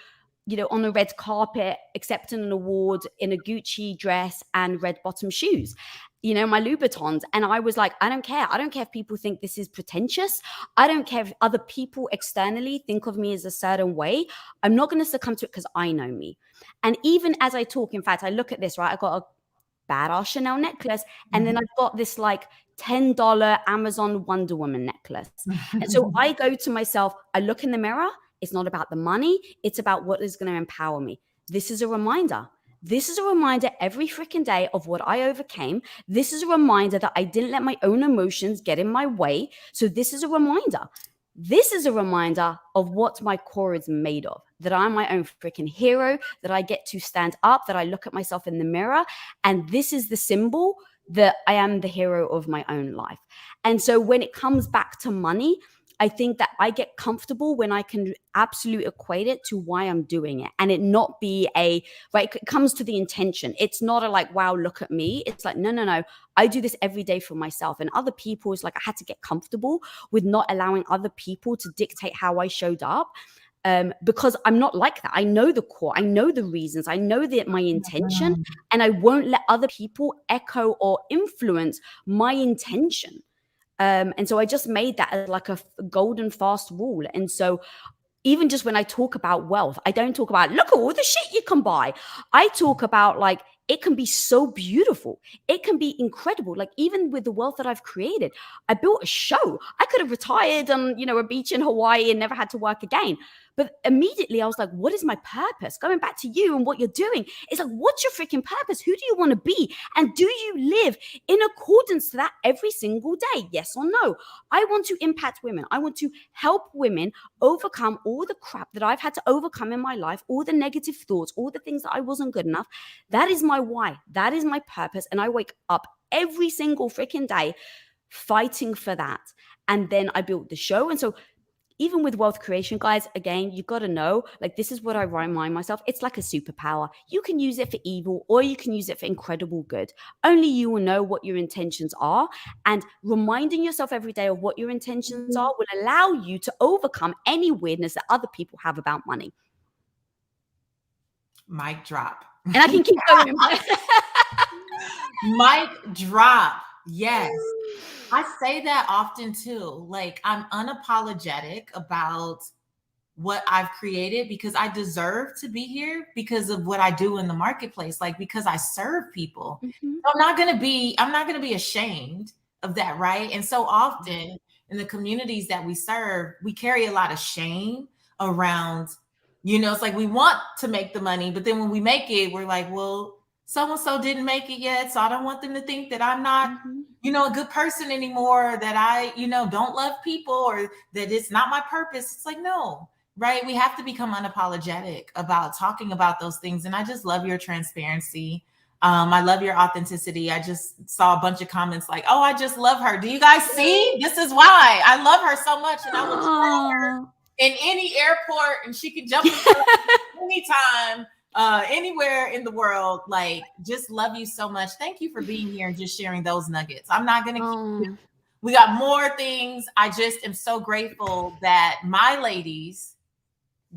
on a red carpet, accepting an award in a Gucci dress and red bottom shoes, my Louboutins. And I was like, I don't care. I don't care if people think this is pretentious. I don't care if other people externally think of me as a certain way. I'm not going to succumb to it because I know me. And even as I talk, in fact, I look at this, right? I got a badass Chanel necklace. And then I've got this like $10 Amazon Wonder Woman necklace. And so I go to myself, I look in the mirror. It's not about the money. It's about what is going to empower me. This is a reminder. This is a reminder every freaking day of what I overcame. This is a reminder that I didn't let my own emotions get in my way. So this is a reminder. This is a reminder of what my core is made of, that I'm my own freaking hero, that I get to stand up, that I look at myself in the mirror. And this is the symbol that I am the hero of my own life. And so when it comes back to money, I think that I get comfortable when I can absolutely equate it to why I'm doing it, and it not be right. It comes to the intention. It's not a like, wow, look at me. It's like, no. I do this every day for myself, and other people is like, I had to get comfortable with not allowing other people to dictate how I showed up. Because I'm not like that. I know the core. I know the reasons. I know that my intention, and I won't let other people echo or influence my intention. And so I just made that as like a golden fast rule. And so even just when I talk about wealth, I don't talk about, look at all the shit you can buy. I talk about like, it can be so beautiful. It can be incredible. Like even with the wealth that I've created, I built a show. I could have retired on, a beach in Hawaii and never had to work again. But immediately I was like, what is my purpose? Going back to you and what you're doing, it's like, what's your freaking purpose? Who do you want to be? And do you live in accordance to that every single day? Yes or no? I want to impact women. I want to help women overcome all the crap that I've had to overcome in my life, all the negative thoughts, all the things that I wasn't good enough. That is my why. That is my purpose. And I wake up every single freaking day fighting for that. And then I built the show. And so even with wealth creation, guys, again, you got to know, like, this is what I remind myself. It's like a superpower. You can use it for evil or you can use it for incredible good. Only you will know what your intentions are. And reminding yourself every day of what your intentions are will allow you to overcome any weirdness that other people have about money. Mic drop. And I can keep going. Mic drop. Yes. I say that often too. Like, I'm unapologetic about what I've created because I deserve to be here because of what I do in the marketplace, like because I serve people. Mm-hmm. I'm not going to be ashamed of that, right? And so often in the communities that we serve, we carry a lot of shame around, it's like we want to make the money, but then when we make it, we're like, well, so-and-so didn't make it yet, so I don't want them to think that I'm not, a good person anymore, that I, don't love people, or that it's not my purpose. It's like, no, right? We have to become unapologetic about talking about those things. And I just love your transparency. I love your authenticity. I just saw a bunch of comments like, oh, I just love her. Do you guys see? This is why I love her so much. And I will try her in any airport and she can jump in anytime. Anywhere in the world. Like, just love you so much. Thank you for being here and just sharing those nuggets. I'm not gonna keep we got more things. I just am so grateful that my ladies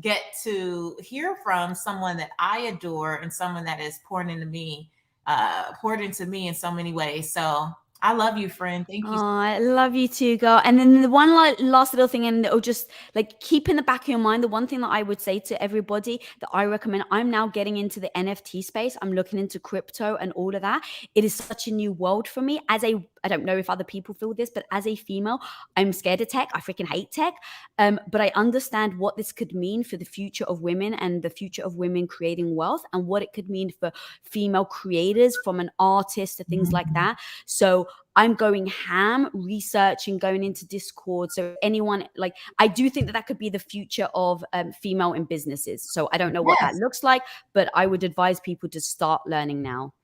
get to hear from someone that I adore and someone that is poured into me in so many ways. So I love you, friend. Thank you. Oh, I love you too, girl. And then the one last little thing, and it'll just like keep in the back of your mind, the one thing that I would say to everybody that I recommend, I'm now getting into the NFT space. I'm looking into crypto and all of that. It is such a new world for me. I don't know if other people feel this, but as a female, I'm scared of tech. I freaking hate tech. But I understand what this could mean for the future of women and the future of women creating wealth and what it could mean for female creators, from an artist to things like that. So I'm going ham, researching, going into Discord. So anyone, like, I do think that could be the future of female in businesses. So I don't know what that looks like, but I would advise people to start learning now.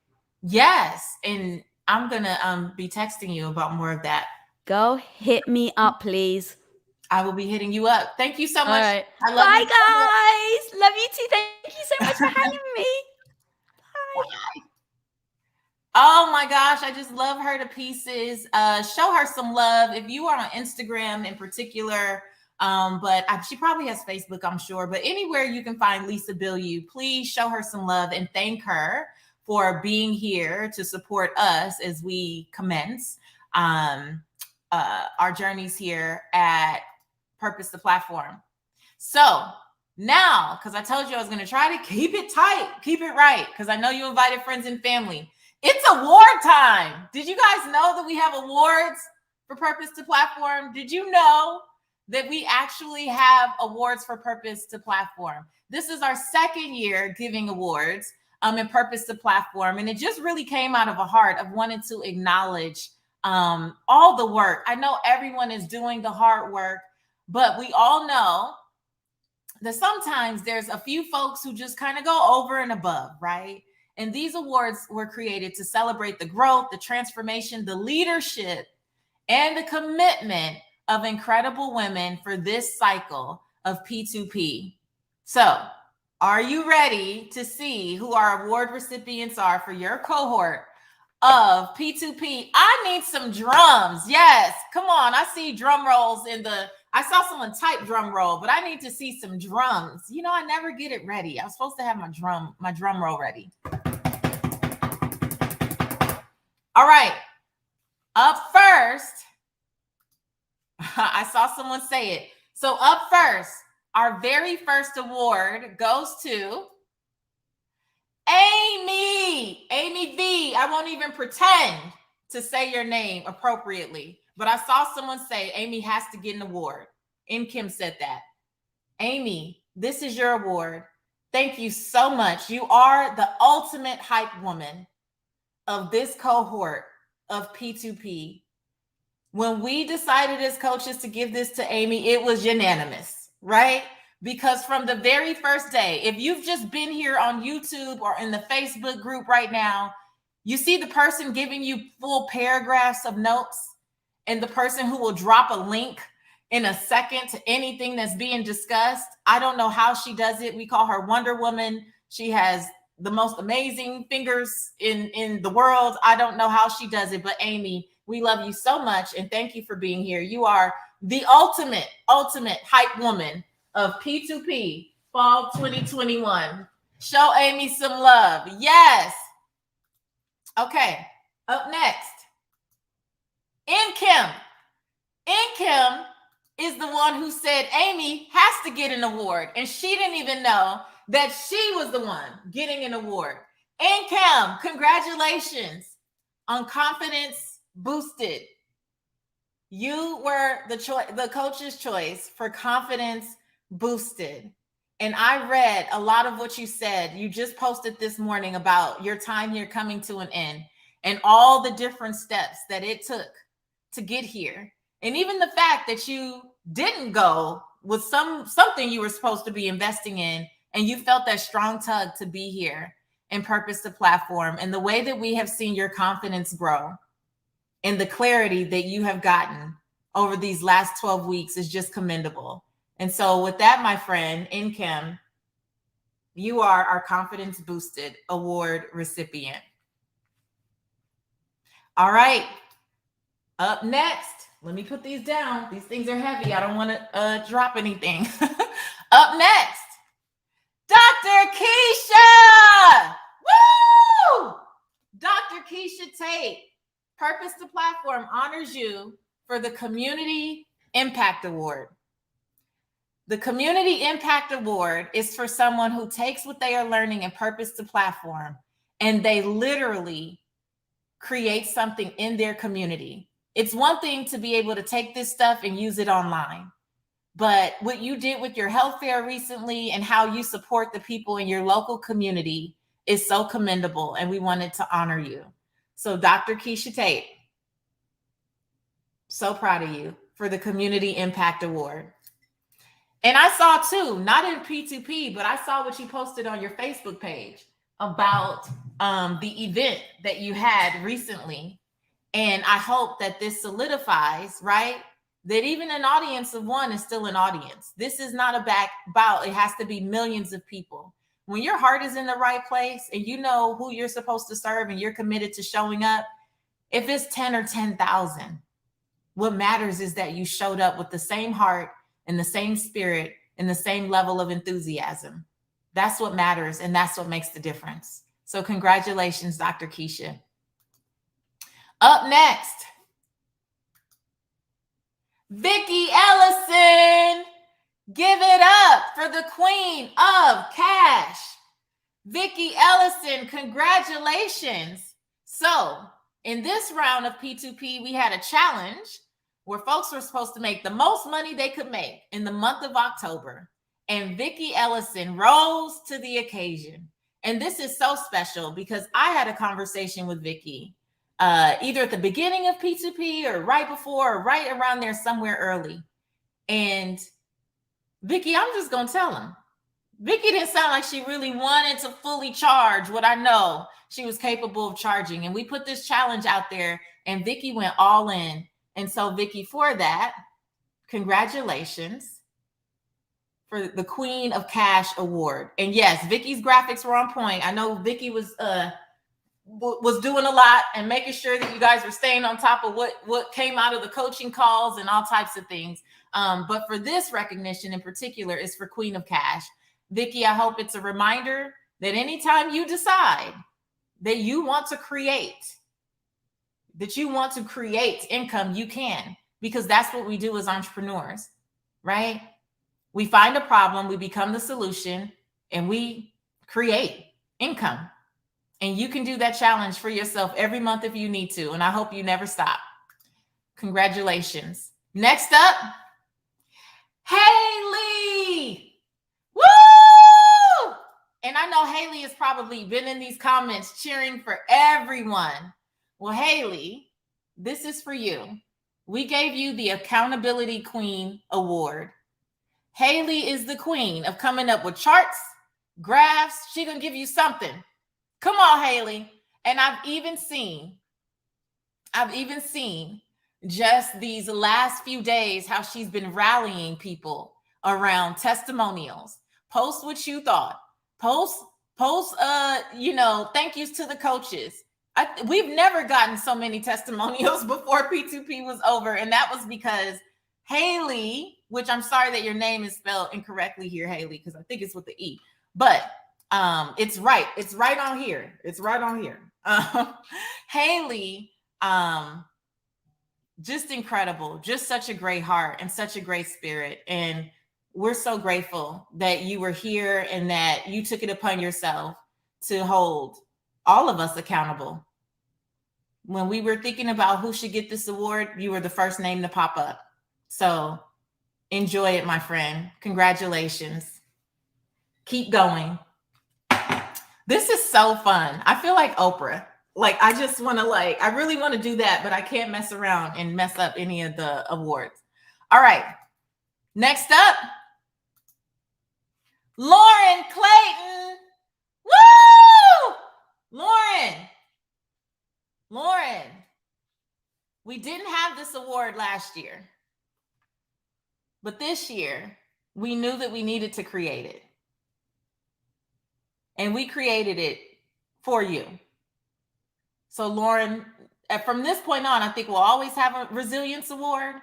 Yes. And I'm going to be texting you about more of that. Go hit me up, please. I will be hitting you up. Thank you so much. All right. I love Bye, you guys. Love you too. Thank you so much for having me. Bye. Oh my gosh, I just love her to pieces. Show her some love. If you are on Instagram in particular, but she probably has Facebook, I'm sure. But anywhere you can find Lisa Bilyeu, please show her some love and thank her for being here to support us as we commence our journeys here at Purpose the Platform. So now, because I told you I was going to try to keep it tight, keep it right, because I know you invited friends and family. It's award time. Did you guys know that we have awards for Purpose to Platform? Did you know that we actually have awards for Purpose to Platform? This is our second year giving awards in Purpose to Platform. And it just really came out of a heart of wanting to acknowledge all the work. I know everyone is doing the hard work, but we all know that sometimes there's a few folks who just kind of go over and above, right? And these awards were created to celebrate the growth, the transformation, the leadership, and the commitment of incredible women for this cycle of P2P. So, are you ready to see who our award recipients are for your cohort of P2P? I need some drums. Yes, come on. I see drum rolls I saw someone type drum roll, but I need to see some drums. I never get it ready. I'm supposed to have my drum roll ready. All right. Up first, I saw someone say it. So up first, our very first award goes to Amy V. I won't even pretend to say your name appropriately, but I saw someone say Amy has to get an award. And Kim said that. Amy, this is your award. Thank you so much. You are the ultimate hype woman of this cohort of P2P. When we decided as coaches to give this to Amy, it was unanimous, right? Because from the very first day, if you've just been here on YouTube or in the Facebook group right now, you see the person giving you full paragraphs of notes and the person who will drop a link in a second to anything that's being discussed. I don't know how she does it. We call her Wonder Woman. She has the most amazing fingers in the world. I don't know how she does it, but Amy, we love you so much. And thank you for being here. You are the ultimate hype woman of P2P Fall 2021. Show Amy some love. Yes. Okay. Up next, Kim. Kim is the one who said Amy has to get an award, and she didn't even know that she was the one getting an award. Kim, congratulations on Confidence Boosted. You were the coach's choice for Confidence Boosted. And I read a lot of what you said. You just posted this morning about your time here coming to an end and all the different steps that it took to get here. And even the fact that you didn't go with something you were supposed to be investing in, and you felt that strong tug to be here and purpose the platform. And the way that we have seen your confidence grow and the clarity that you have gotten over these last 12 weeks is just commendable. And so with that, my friend, Kim, you are our Confidence Boosted Award recipient. All right. Up next, let me put these down. These things are heavy. I don't want to drop anything. Up next, Dr. Keisha. Woo! Dr. Keisha Tate, Purpose to Platform honors you for the Community Impact Award. The Community Impact Award is for someone who takes what they are learning in Purpose to Platform and they literally create something in their community. It's one thing to be able to take this stuff and use it online, but what you did with your health fair recently and how you support the people in your local community is so commendable, and we wanted to honor you. So Dr. Keisha Tate, so proud of you for the Community Impact Award. And I saw too, not in P2P, but I saw what you posted on your Facebook page about the event that you had recently. And I hope that this solidifies, right? That even an audience of one is still an audience. This is not about, it has to be millions of people. When your heart is in the right place and you know who you're supposed to serve and you're committed to showing up, if it's 10 or 10,000, what matters is that you showed up with the same heart and the same spirit and the same level of enthusiasm. That's what matters, and that's what makes the difference. So congratulations, Dr. Keisha. Up next, Vicki Ellison. Give it up for the Queen of Cash. Vicki Ellison, congratulations. So in this round of P2P, we had a challenge where folks were supposed to make the most money they could make in the month of October. And Vicki Ellison rose to the occasion. And this is so special because I had a conversation with Vicki either at the beginning of P2P or right before or right around there somewhere early. And Vicki, I'm just going to tell him. Vicki didn't sound like she really wanted to fully charge what I know she was capable of charging. And we put this challenge out there and Vicki went all in. And so Vicki, for that, congratulations for the Queen of Cash Award. And yes, Vicki's graphics were on point. I know Vicki was doing a lot and making sure that you guys were staying on top of what came out of the coaching calls and all types of things. But for this recognition in particular is for Queen of Cash. Vicki, I hope it's a reminder that anytime you decide that you want to create income, you can, because that's what we do as entrepreneurs, right? We find a problem, we become the solution, and we create income. And you can do that challenge for yourself every month if you need to. And I hope you never stop. Congratulations. Next up, Haley. Woo! And I know Haley has probably been in these comments cheering for everyone. Well, Haley, this is for you. We gave you the Accountability Queen Award. Haley is the queen of coming up with charts, graphs. She's going to give you something. Come on, Haley. And I've even seen just these last few days how she's been rallying people around testimonials. Post what you thought. Post thank yous to the coaches. We've never gotten so many testimonials before P2P was over. And that was because Haley, which I'm sorry that your name is spelled incorrectly here, Haley, because I think it's with the E. But it's right. It's right on here. It's right on here. Haley, just incredible. Just such a great heart and such a great spirit. And we're so grateful that you were here and that you took it upon yourself to hold all of us accountable. When we were thinking about who should get this award, you were the first name to pop up. So enjoy it, my friend. Congratulations. Keep going. This is so fun. I feel like Oprah. Like, I just want to I really want to do that, but I can't mess around and mess up any of the awards. All right. Next up, Lauren Clayton. Woo! Lauren, we didn't have this award last year, but this year we knew that we needed to create it. And we created it for you. So Lauren, from this point on, I think we'll always have a resilience award,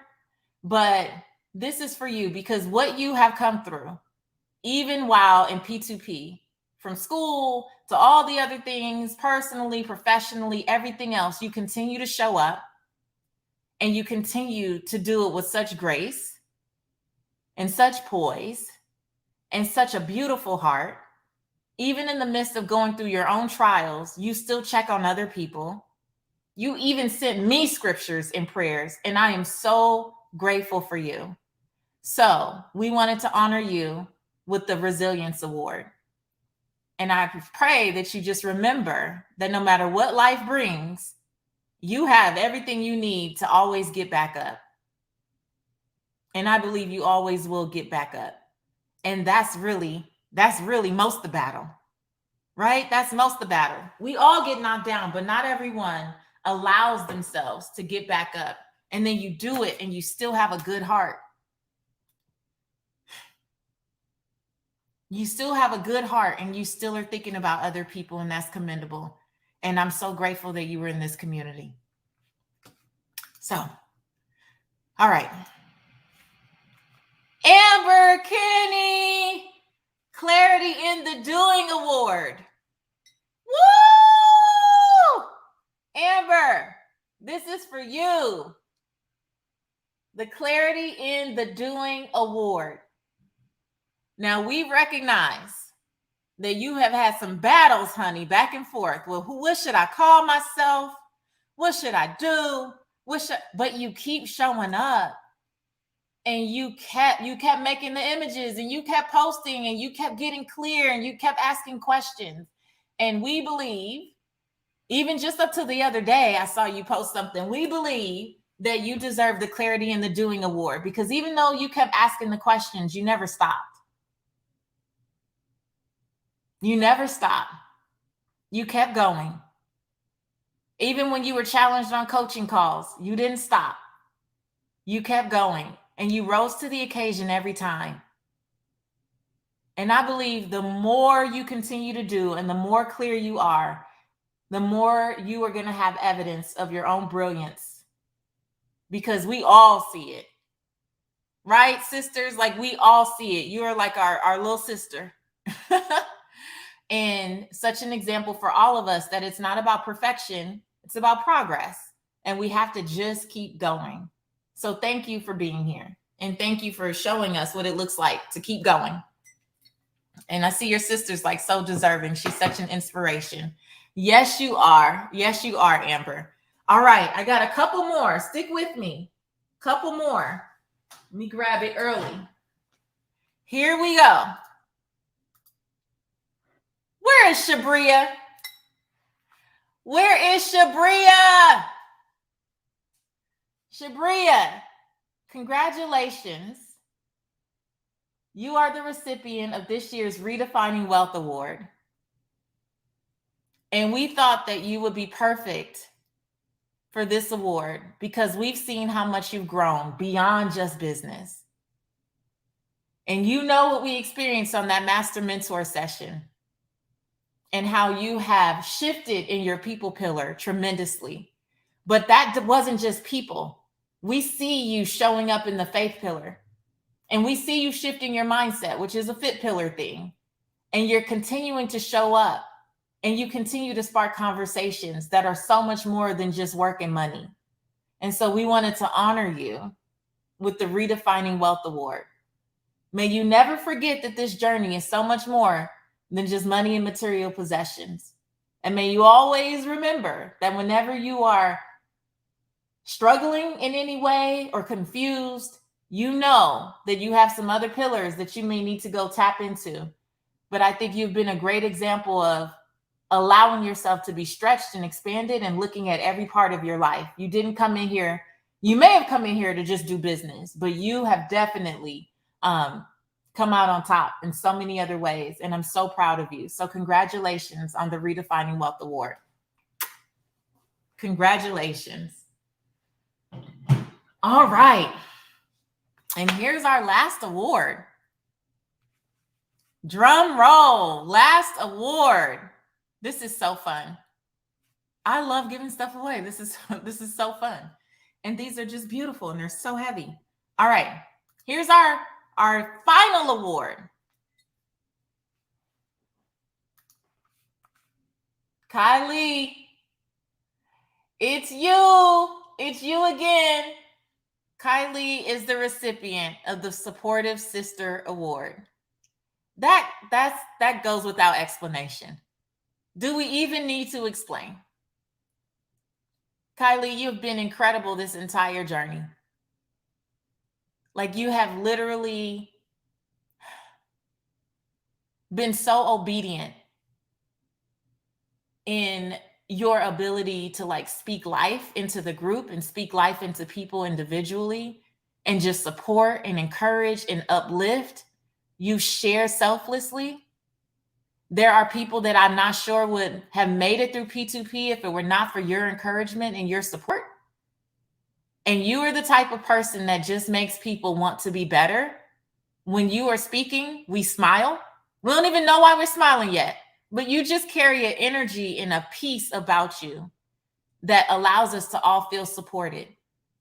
but this is for you because what you have come through, even while in P2P, from school to all the other things, personally, professionally, everything else, you continue to show up and you continue to do it with such grace and such poise and such a beautiful heart. Even in the midst of going through your own trials, you still check on other people. You even sent me scriptures and prayers, and I am so grateful for you. So we wanted to honor you with the Resilience Award. And I pray that you just remember that no matter what life brings, you have everything you need to always get back up. And I believe you always will get back up. And that's really most of the battle, right? That's most of the battle. We all get knocked down, but not everyone allows themselves to get back up. And then you do it and you still have a good heart. You still have a good heart and you still are thinking about other people, and that's commendable. And I'm so grateful that you were in this community. So, all right. Amber Kinney, Clarity in the Doing Award. Woo! Amber, this is for you. The Clarity in the Doing Award. Now, we recognize that you have had some battles, honey, back and forth. Well, what should I call myself? What should I do? But you keep showing up. And you kept making the images, and you kept posting, and you kept getting clear, and you kept asking questions. And we believe, even just up to the other day, I saw you post something. We believe that you deserve the Clarity in the Doing Award, because even though you kept asking the questions, you never stopped. You never stopped. You kept going. Even when you were challenged on coaching calls, you didn't stop. You kept going. And you rose to the occasion every time. And I believe the more you continue to do and the more clear you are, the more you are going to have evidence of your own brilliance. Because we all see it. Right, sisters? Like, we all see it. You are like our little sister. And such an example for all of us that it's not about perfection. It's about progress. And we have to just keep going. So thank you for being here. And thank you for showing us what it looks like to keep going. And I see your sister's like so deserving. She's such an inspiration. Yes, you are. Yes, you are, Amber. All right, I got a couple more. Stick with me. Couple more. Let me grab it early. Here we go. Where is Shabria? Where is Shabria? Shabria, congratulations. You are the recipient of this year's Redefining Wealth Award. And we thought that you would be perfect for this award because we've seen how much you've grown beyond just business. And you know what we experienced on that master mentor session and how you have shifted in your people pillar tremendously. But that wasn't just people. We see you showing up in the faith pillar, and we see you shifting your mindset, which is a fit pillar thing. And you're continuing to show up, and you continue to spark conversations that are so much more than just work and money. And so we wanted to honor you with the Redefining Wealth Award. May you never forget that this journey is so much more than just money and material possessions. And may you always remember that whenever you are struggling in any way or confused, you know that you have some other pillars that you may need to go tap into. But I think you've been a great example of allowing yourself to be stretched and expanded and looking at every part of your life. You didn't come in here. You may have come in here to just do business, but you have definitely come out on top in so many other ways. And I'm so proud of you. So congratulations on the Redefining Wealth Award. Congratulations. All right. And here's our last award. Drum roll. Last award. This is so fun. I love giving stuff away. This is so fun. And these are just beautiful and they're so heavy. All right. Here's our final award. Kylie, it's you. It's you again. Kylie is the recipient of the Supportive Sister Award. That goes without explanation. Do we even need to explain? Kylie, you've been incredible this entire journey. Like, you have literally been so obedient in your ability to like speak life into the group and speak life into people individually and just support and encourage and uplift. You share selflessly. There are people that I'm not sure would have made it through P2P if it were not for your encouragement and your support. And you are the type of person that just makes people want to be better. When you are speaking, we smile. We don't even know why we're smiling yet, but you just carry an energy and a peace about you that allows us to all feel supported.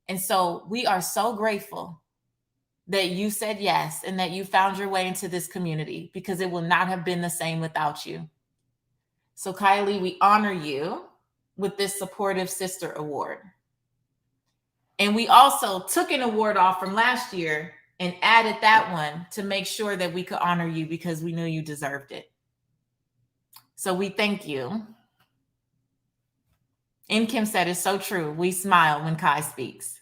And so we are so grateful that you said yes and that you found your way into this community, because it will not have been the same without you. So Kylie, we honor you with this Supportive Sister Award. And we also took an award off from last year and added that one to make sure that we could honor you because we knew you deserved it. So we thank you. And Kim said, it's so true. We smile when Kai speaks.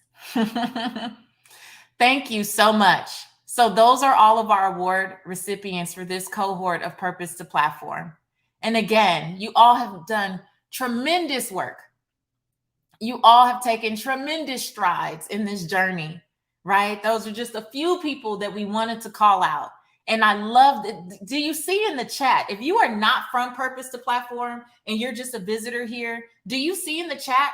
Thank you so much. So those are all of our award recipients for this cohort of Purpose to Platform. And again, you all have done tremendous work. You all have taken tremendous strides in this journey, right? Those are just a few people that we wanted to call out. And I love that. Do you see in the chat, if you are not from Purpose to Platform and you're just a visitor here, do you see in the chat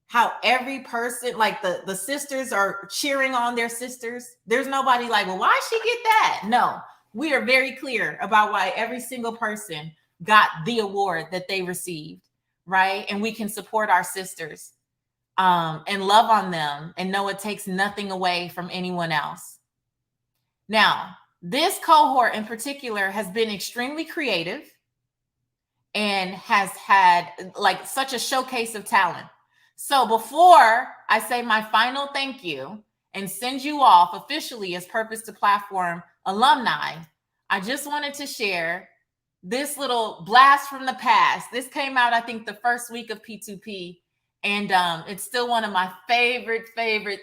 how every person, like the sisters are cheering on their sisters? There's nobody like, well, why she get that? No, we are very clear about why every single person got the award that they received, right? And we can support our sisters and love on them and know it takes nothing away from anyone else. Now, this cohort in particular has been extremely creative and has had like such a showcase of talent. So before I say my final thank you and send you off officially as Purpose to Platform alumni, I just wanted to share this little blast from the past. This came out, I think, the first week of P2P. And it's still one of my favorite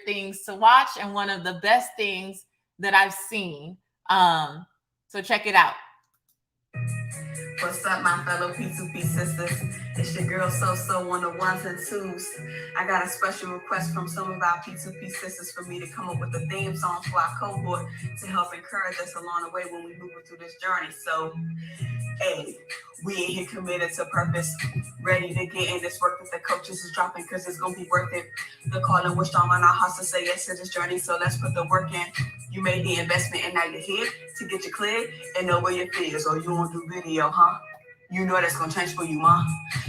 things to watch and one of the best things that I've seen. So check it out. What's up, my fellow P2P sisters? It's your girl So on the ones and twos. I got a special request from some of our P2P sisters for me to come up with a theme song for our cohort to help encourage us along the way when we move through this journey. So, hey, we in here committed to purpose, ready to get in this work that the coaches is dropping because it's going to be worth it. The calling was strong on our hearts to say yes to this journey, so let's put the work in. You made the investment and now you're here to get you cleared and know where your fears, or you won't do video, huh? You know that's going to change for you, ma.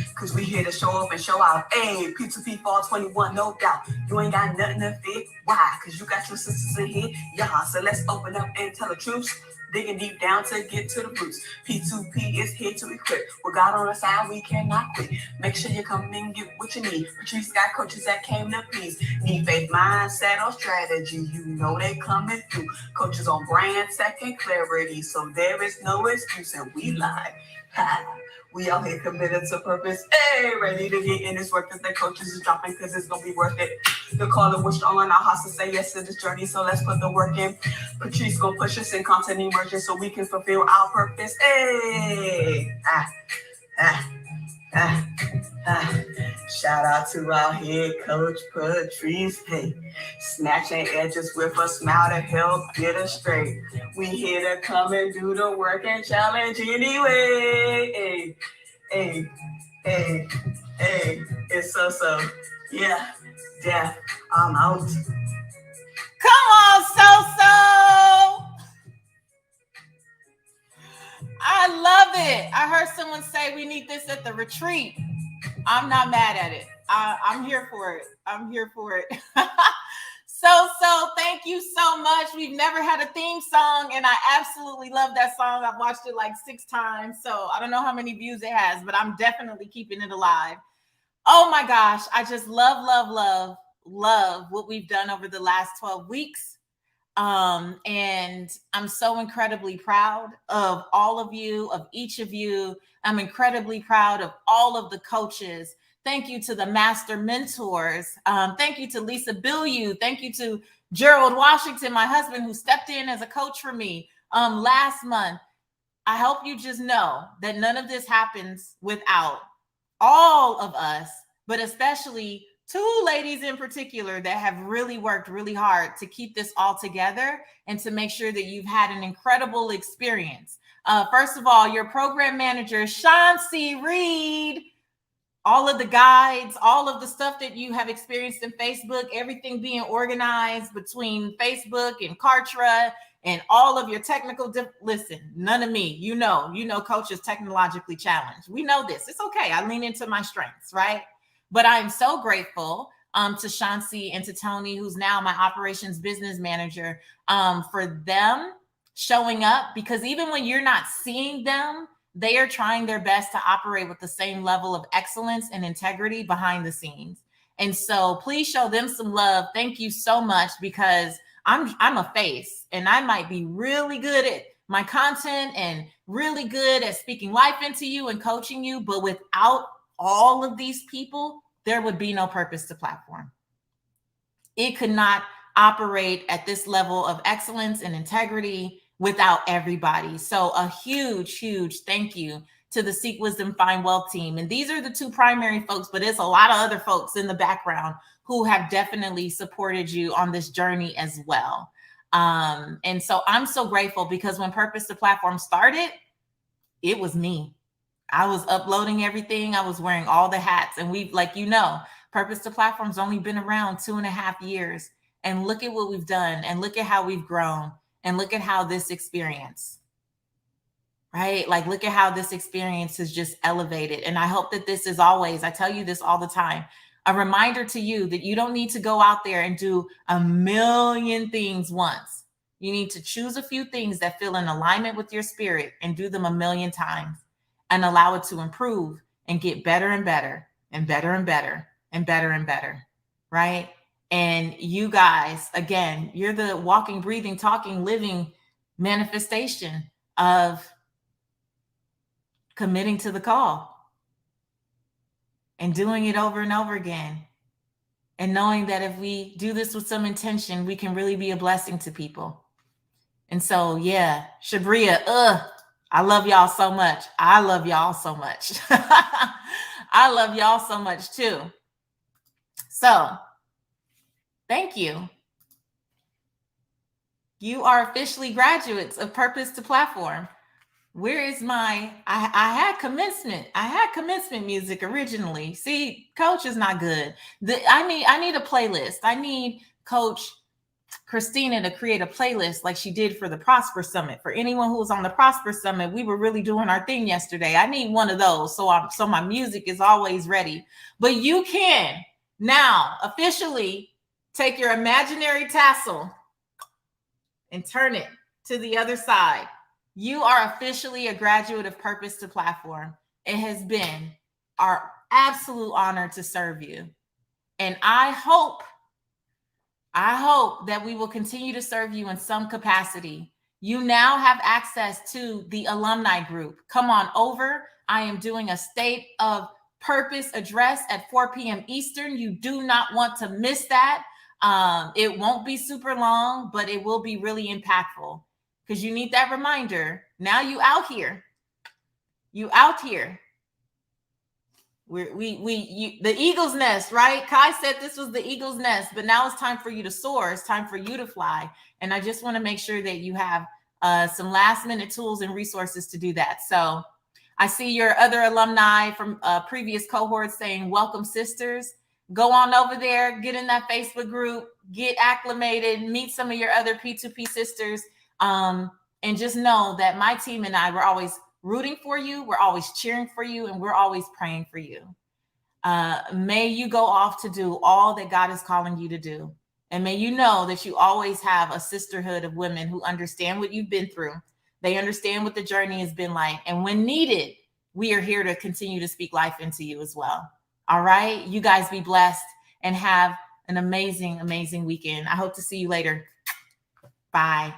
Because we here to show up and show out. Hey, P2P Fall 21, no doubt. You ain't got nothing to fear. Why? Because you got your sisters in here. Yeah, so let's open up and tell the truth. Digging deep down to get to the roots. P2P is here to equip. With God on our side, we cannot quit. Make sure you come and get what you need. Patrice got coaches that came to please. Need faith, mindset, or strategy. You know they coming through. Coaches on brand, tech, and clarity. So there is no excuse, and we live. We out here committed to purpose. Hey, ready to get in this work that the coaches is dropping because it's going to be worth it. The caller was strong on our hearts to say yes to this journey, so let's put the work in. Patrice going to push us in content immersion so we can fulfill our purpose. Hey, shout out to our head coach, Patrice. Hey, snatching edges with a smile to help get us straight. We here to come and do the work and challenge anyway. Hey, it's so. Yeah, I'm out. Come on, So. I love it. I heard someone say we need this at the retreat. I'm not mad at it. I'm here for it. So thank you so much. We've never had a theme song, and I absolutely love that song. I've watched it like 6 times, so I don't know how many views it has, but I'm definitely keeping it alive. Oh my gosh, I just love what we've done over the last 12 weeks. And I'm so incredibly proud of all of you, of each of you. I'm incredibly proud of all of the coaches. Thank you to the master mentors. Thank you to Lisa Bilyeu. Thank you to Gerald Washington, my husband, who stepped in as a coach for me last month. I hope you just know that none of this happens without all of us, but especially 2 ladies in particular that have really worked really hard to keep this all together and to make sure that you've had an incredible experience. First of all, your program manager, Chauncey Reed, all of the guides, all of the stuff that you have experienced in Facebook, everything being organized between Facebook and Kartra and all of your technical, listen, none of me, you know, coach is technologically challenged. We know this. It's okay. I lean into my strengths, right? But I'm so grateful to Chauncey and to Tony, who's now my operations business manager, for them showing up, because even when you're not seeing them, they are trying their best to operate with the same level of excellence and integrity behind the scenes. And so please show them some love. Thank you so much, because I'm a face and I might be really good at my content and really good at speaking life into you and coaching you, but without all of these people, there would be no purpose to platform. It could not operate at this level of excellence and integrity without everybody. So a huge thank you to the Seek Wisdom, Find Wealth team. And these are the 2 primary folks, but there's a lot of other folks in the background who have definitely supported you on this journey as well. And so I'm so grateful, because when Purpose to Platform started, it was me. I was uploading everything. I was wearing all the hats. And we've, like, Purpose to Platform's only been around 2.5 years. And look at what we've done. And look at how we've grown. And look at how this experience, right? Like, look at how this experience has just elevated. And I hope that this is always, I tell you this all the time, a reminder to you that you don't need to go out there and do a million things once. You need to choose a few things that feel in alignment with your spirit and do them a million times, and allow it to improve and get better and better and better and better and better and better, right? And you guys, again, you're the walking, breathing, talking, living manifestation of committing to the call and doing it over and over again. And knowing that if we do this with some intention, we can really be a blessing to people. And so, yeah, Shabria, I love y'all so much. I love y'all so much. I love y'all so much too. So, thank you. You are officially graduates of Purpose to Platform. Where is my, I had commencement. I had commencement music originally. See, Coach is not good. I need a playlist. I need Coach Christina to create a playlist like she did for the Prosper Summit. For anyone who was on the Prosper Summit, we were really doing our thing yesterday. I need one of those so my music is always ready. But you can now officially take your imaginary tassel and turn it to the other side. You are officially a graduate of Purpose to Platform. It has been our absolute honor to serve you. And I hope that we will continue to serve you in some capacity. You now have access to the alumni group. Come on over. I am doing a State of Purpose address at 4 p.m. Eastern. You do not want to miss that. It won't be super long, but it will be really impactful because you need that reminder. Now you out here. The eagle's nest, right? Kai said this was the eagle's nest, but now it's time for you to soar. It's time for you to fly. And I just want to make sure that you have some last minute tools and resources to do that. So I see your other alumni from previous cohorts saying, welcome sisters. Go on over there, get in that Facebook group, get acclimated, meet some of your other P2P sisters. And just know that my team and I, we're always rooting for you. We're always cheering for you. And we're always praying for you. May you go off to do all that God is calling you to do. And may you know that you always have a sisterhood of women who understand what you've been through. They understand what the journey has been like. And when needed, we are here to continue to speak life into you as well. All right. You guys be blessed and have an amazing, amazing weekend. I hope to see you later. Bye.